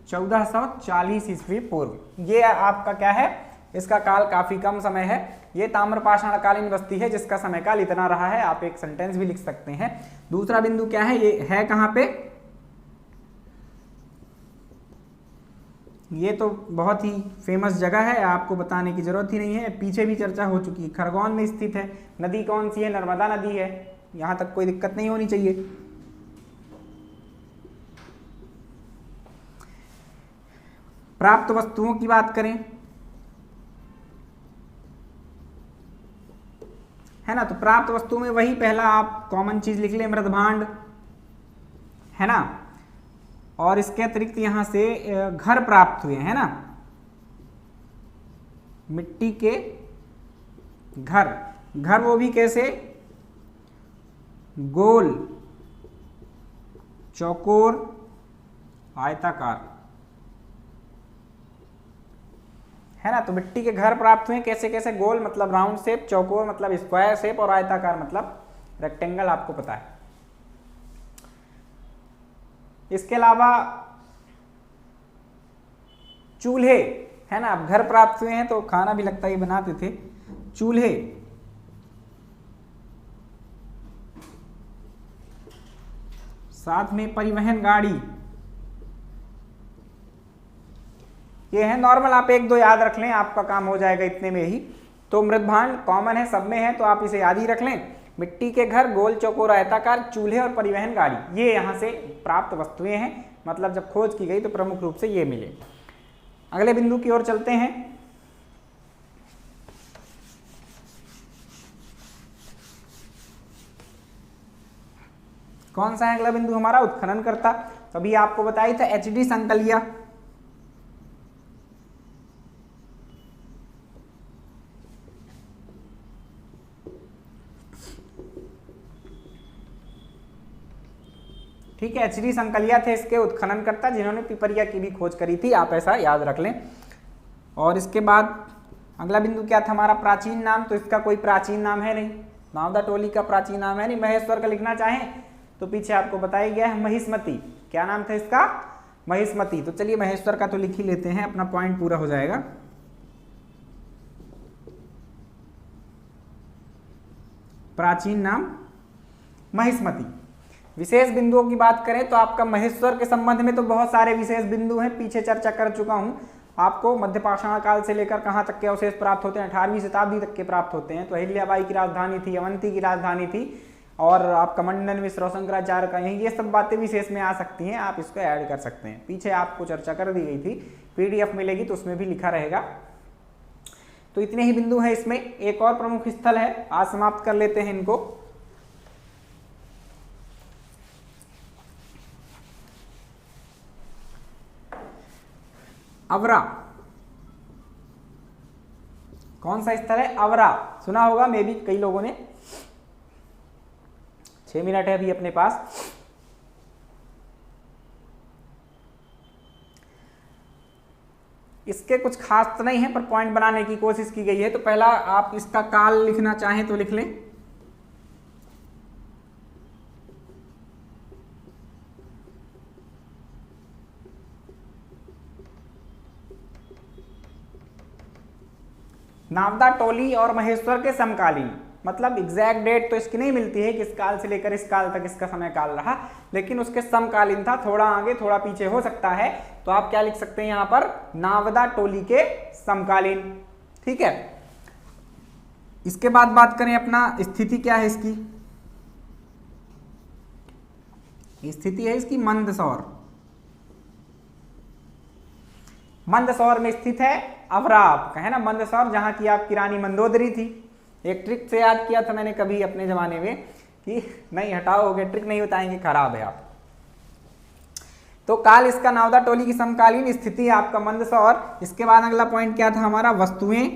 1440 ईस्वी पूर्व ये आपका क्या है? इसका काल काफी कम समय है। ये ताम्रपाषाणकालीन बस्ती है जिसका समय काल इतना रहा है। आप एक सेंटेंस भी लिख सकते हैं। दूसरा बिंदु क्या है, ये है कहां पे, ये तो बहुत ही फेमस जगह है, आपको बताने की जरूरत ही नहीं है, पीछे भी चर्चा हो चुकी है। खरगोन में स्थित है। नदी कौन सी है, नर्मदा नदी है। यहां तक कोई दिक्कत नहीं होनी चाहिए। प्राप्त वस्तुओं की बात करें, है ना, तो प्राप्त वस्तु में वही पहला आप कॉमन चीज लिख लें, मृदभांड, है ना। और इसके अतिरिक्त यहां से घर प्राप्त हुए, है ना, मिट्टी के घर। घर वो भी कैसे, गोल, चौकोर, आयताकार, है ना। तो मिट्टी के घर प्राप्त हुए कैसे कैसे, गोल मतलब राउंड शेप, चौकोर मतलब स्क्वायर शेप, और आयताकार मतलब रेक्टेंगल, आपको पता है। इसके अलावा चूल्हे, है ना, अब घर प्राप्त हुए हैं तो खाना भी लगता है बनाते थे। चूल्हे, साथ में परिवहन गाड़ी, ये है नॉर्मल, आप एक दो याद रख लें, आपका काम हो जाएगा इतने में ही। तो मृदभांड कॉमन है, सब में है, तो आप इसे याद ही रख लें। मिट्टी के घर, गोल, चौकोर, आयताकार, चूल्हे और परिवहन गाड़ी, ये यहां से प्राप्त वस्तुएं हैं। मतलब जब खोज की गई तो प्रमुख रूप से ये मिले। अगले बिंदु की ओर चलते हैं। कौन सा है अगला बिंदु हमारा, उत्खनन करता। तो अभी आपको बताई था एचडी संकलिया, ठीक है, एचडी संकलिया थे इसके उत्खननकर्ता, जिन्होंने पिपरिया की भी खोज करी थी, आप ऐसा याद रख लें। और इसके बाद अगला बिंदु क्या था हमारा, प्राचीन नाम। तो इसका कोई प्राचीन नाम है नहीं, नावदा टोली का प्राचीन नाम है नहीं। महेश्वर का लिखना चाहें तो पीछे आपको बताया गया है, महिष्मती। क्या नाम था इसका, महिष्मती। तो चलिए महेश्वर का तो लिख ही लेते हैं, अपना पॉइंट पूरा हो जाएगा। प्राचीन नाम महिष्मती। विशेष बिंदुओं की बात करें तो आपका महेश्वर के संबंध में तो बहुत सारे विशेष बिंदु हैं, पीछे चर्चा कर चुका हूं आपको। मध्य पाषाण काल से लेकर कहां तक के अवशेष प्राप्त होते हैं, 18वीं शताब्दी तक के प्राप्त होते हैं। तो अहिल्याबाई की राजधानी थी, अवंती की राजधानी थी, और आपका मंडन मिश्र और शंकराचार्य का यही, ये सब बातें विशेष में आ सकती हैं, आप इसको ऐड कर सकते हैं। पीछे आपको चर्चा कर दी गई थी, पीडीएफ मिलेगी तो उसमें भी लिखा रहेगा। तो इतने ही बिंदु हैं इसमें। एक और प्रमुख स्थल है, आज समाप्त कर लेते हैं इनको। अवरा, कौन सा स्थल है, अवरा, सुना होगा मे भी कई लोगों ने। 6 मिनट है अभी अपने पास। इसके कुछ खास तो नहीं है, पर पॉइंट बनाने की कोशिश की गई है। तो पहला आप इसका काल लिखना चाहें तो लिख लें। नावदा टोली और महेश्वर के समकालीन, मतलब एग्जैक्ट डेट तो इसकी नहीं मिलती है कि इस काल से लेकर इस काल तक इसका समय काल रहा, लेकिन उसके समकालीन था, थोड़ा आगे थोड़ा पीछे हो सकता है। तो आप क्या लिख सकते हैं यहां पर, नावदा टोली के समकालीन। ठीक है, इसके बाद बात करें अपना स्थिति क्या है इसकी, स्थिति है इसकी मंदसौर। मंदसौर में स्थित है अवरा, आपका है ना मंदसौर, जहां की आपकी रानी मंदोदरी थी। एक ट्रिक से याद किया था मैंने कभी अपने जमाने में कि नहीं हटाओ हो गया, ट्रिक नहीं बताएंगे, खराब है आप। तो काल इसका नावदा टोली की समकालीन, स्थिति आपका मंदसौर। इसके बाद अगला पॉइंट क्या था हमारा, वस्तुएं।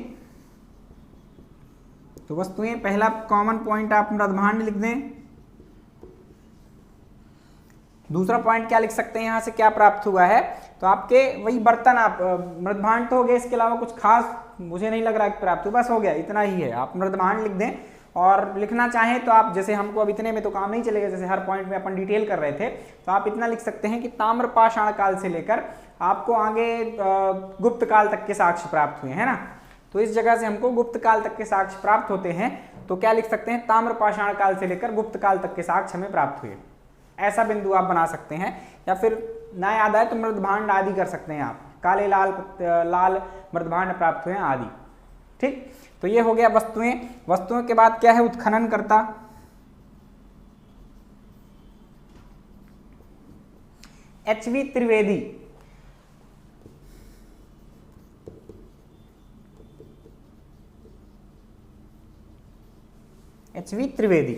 तो वस्तुएं, पहला कॉमन पॉइंट आप मृदभांड लिख दें। दूसरा पॉइंट क्या लिख सकते हैं, यहां से क्या प्राप्त हुआ है, तो आपके वही बर्तन, आप मृदभांड तो हो गए, इसके अलावा कुछ खास मुझे नहीं लग रहा कि प्राप्त हुआ, बस हो गया, इतना ही है। आप मृदभांड लिख दें। और लिखना चाहें तो आप, जैसे हमको अब इतने में तो काम नहीं चलेगा, जैसे हर पॉइंट में अपन डिटेल कर रहे थे, तो आप इतना लिख सकते हैं कि ताम्रपाषाण काल से लेकर आपको आगे गुप्त काल तक के साक्ष्य प्राप्त हुए, है ना। तो इस जगह से हमको गुप्त काल तक के साक्ष्य प्राप्त होते हैं। तो क्या लिख सकते हैं, ताम्र पाषाण काल से लेकर गुप्त काल तक के साक्ष्य हमें प्राप्त हुए। ऐसा बिंदु आप बना सकते हैं, या फिर ना याद आए तो मृदभांड आदि कर सकते हैं आप, काले लाल मृदभांड प्राप्त हुए आदि। ठीक, तो ये हो गया वस्तुएं। वस्तुओं के बाद क्या है, उत्खनन करता। एच.वी. त्रिवेदी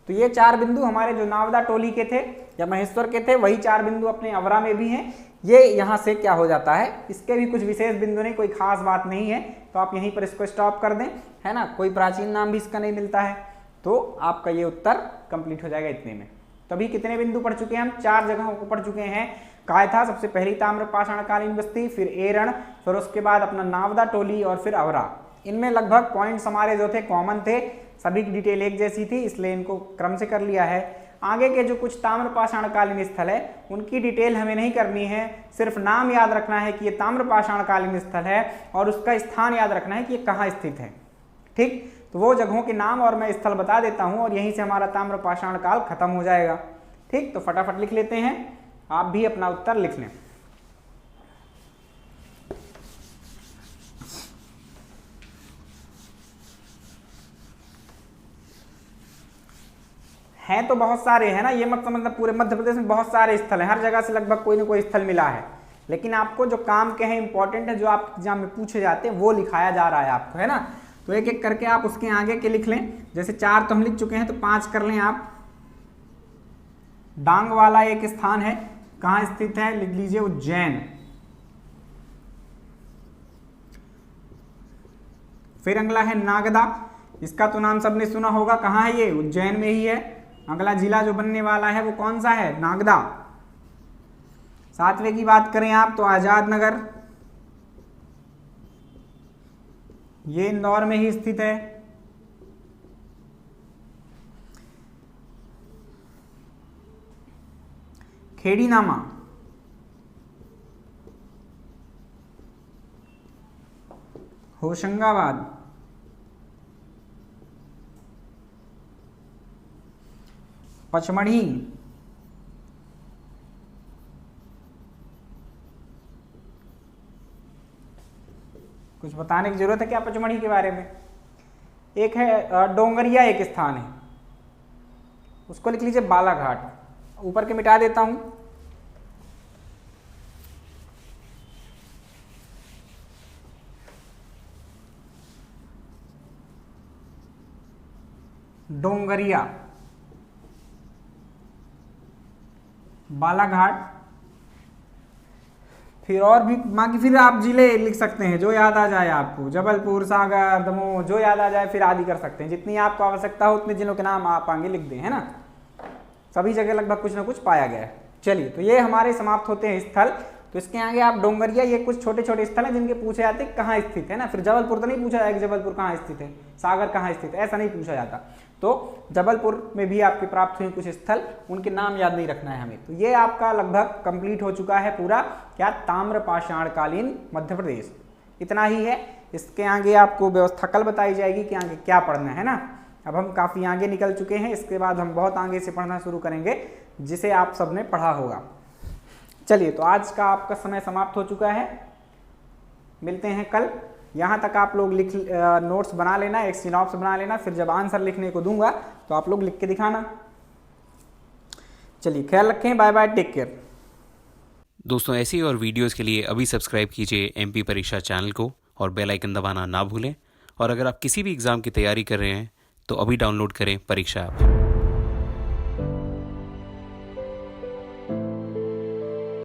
तो ये 4 बिंदु हमारे जो नावदा टोली के थे या महेश्वर के थे, वही 4 बिंदु अपने अवरा में भी हैं। ये यहां से क्या हो जाता है, इसके भी कुछ विशेष बिंदु नहीं, कोई खास बात नहीं है, तो आप यहीं पर इसको स्टॉप कर दें, है ना। कोई प्राचीन नाम भी इसका नहीं मिलता है, तो आपका ये उत्तर कंप्लीट हो जाएगा इतने में। तो अभी कितने बिंदु पढ़ चुके हैं हम, 4 जगहों को पढ़ चुके हैं। कायथा सबसे पहली ताम्र पाषाणकालीन बस्ती, फिर एरण, फिर उसके बाद अपना नावदा टोली और फिर अवरा। इनमें लगभग पॉइंट्स हमारे जो थे कॉमन थे, सभी की डिटेल एक जैसी थी, इसलिए इनको क्रम से कर लिया है। आगे के जो कुछ ताम्र पाषाणकालीन स्थल है उनकी डिटेल हमें नहीं करनी है, सिर्फ नाम याद रखना है कि ये ताम्र पाषाणकालीन स्थल है और उसका स्थान याद रखना है कि ये कहाँ स्थित है। ठीक, तो वो जगहों के नाम और मैं स्थल बता देता हूँ और यहीं से हमारा ताम्र पाषाण काल खत्म हो जाएगा। ठीक, तो फटाफट लिख लेते हैं, आप भी अपना उत्तर लिख लें। हैं तो बहुत सारे हैं ना, ये मत समझना पूरे मध्य प्रदेश में बहुत सारे स्थल हैं, हर जगह से लगभग कोई ना कोई स्थल मिला है, लेकिन आपको जो काम के हैं इंपॉर्टेंट है, जो आप एग्जाम में पूछे जाते हैं वो लिखाया जा रहा है आपको, है ना। तो एक एक करके आप उसके आगे के लिख लें। जैसे 4 तो हम लिख चुके हैं, तो 5 कर लें आप। डांग वाला एक स्थान है, कहाँ स्थित है, लिख लीजिए उज्जैन। फिर अगला है नागदा, इसका तो नाम सबने सुना होगा, कहाँ है ये, उज्जैन में ही है। अगला जिला जो बनने वाला है वो कौन सा है, नागदा। 7वें की बात करें आप तो आजाद नगर, ये इंदौर में ही स्थित है। खेड़ीनामा, होशंगाबाद, पचमढ़ी, कुछ बताने की जरूरत है क्या पचमढ़ी के बारे में। एक है डोंगरिया, एक स्थान है, उसको लिख लीजिए बालाघाट। ऊपर के मिटा देता हूं, डोंगरिया, बालाघाट। फिर और भी बाकी फिर आप जिले लिख सकते हैं जो याद आ जाए आपको, जबलपुर, सागर, दमोह, जो याद आ जाए फिर आदि कर सकते हैं। जितनी आपको आवश्यकता हो उतने जिलों के नाम आप आगे लिख दें, है ना। सभी जगह लगभग कुछ ना कुछ पाया गया है। चलिए, तो ये हमारे समाप्त होते हैं स्थल। तो इसके आगे आप डोंगरिया, ये कुछ छोटे छोटे स्थल हैं जिनके पूछे जाते हैं कहाँ स्थित है ना। फिर जबलपुर तो नहीं पूछा जाएगा जबलपुर कहाँ स्थित है, सागर कहाँ स्थित है, ऐसा नहीं पूछा जाता। तो जबलपुर में भी आपके प्राप्त हुए कुछ स्थल, उनके नाम याद नहीं रखना है हमें। तो ये आपका लगभग कंप्लीट हो चुका है पूरा क्या, ताम्र पाषाणकालीन मध्य प्रदेश। इतना ही है, इसके आगे आपको व्यवस्था कल बताई जाएगी कि आगे क्या पढ़ना है ना। अब हम काफ़ी आगे निकल चुके हैं, इसके बाद हम बहुत आगे से पढ़ना शुरू करेंगे जिसे आप सबने पढ़ा होगा। चलिए, तो आज का आपका समय समाप्त हो चुका है, मिलते हैं कल। यहाँ तक आप लोग नोट्स बना लेना, एक सिनॉप्स बना लेना, फिर जब आंसर लिखने को दूंगा तो आप लोग लिख के दिखाना। चलिए, ख्याल रखें, बाय बाय, टेक केयर। दोस्तों, ऐसी और वीडियोस के लिए अभी सब्सक्राइब कीजिए एमपी परीक्षा चैनल को और बेल आइकन दबाना ना भूलें। और अगर आप किसी भी एग्ज़ाम की तैयारी कर रहे हैं तो अभी डाउनलोड करें परीक्षा ऐप।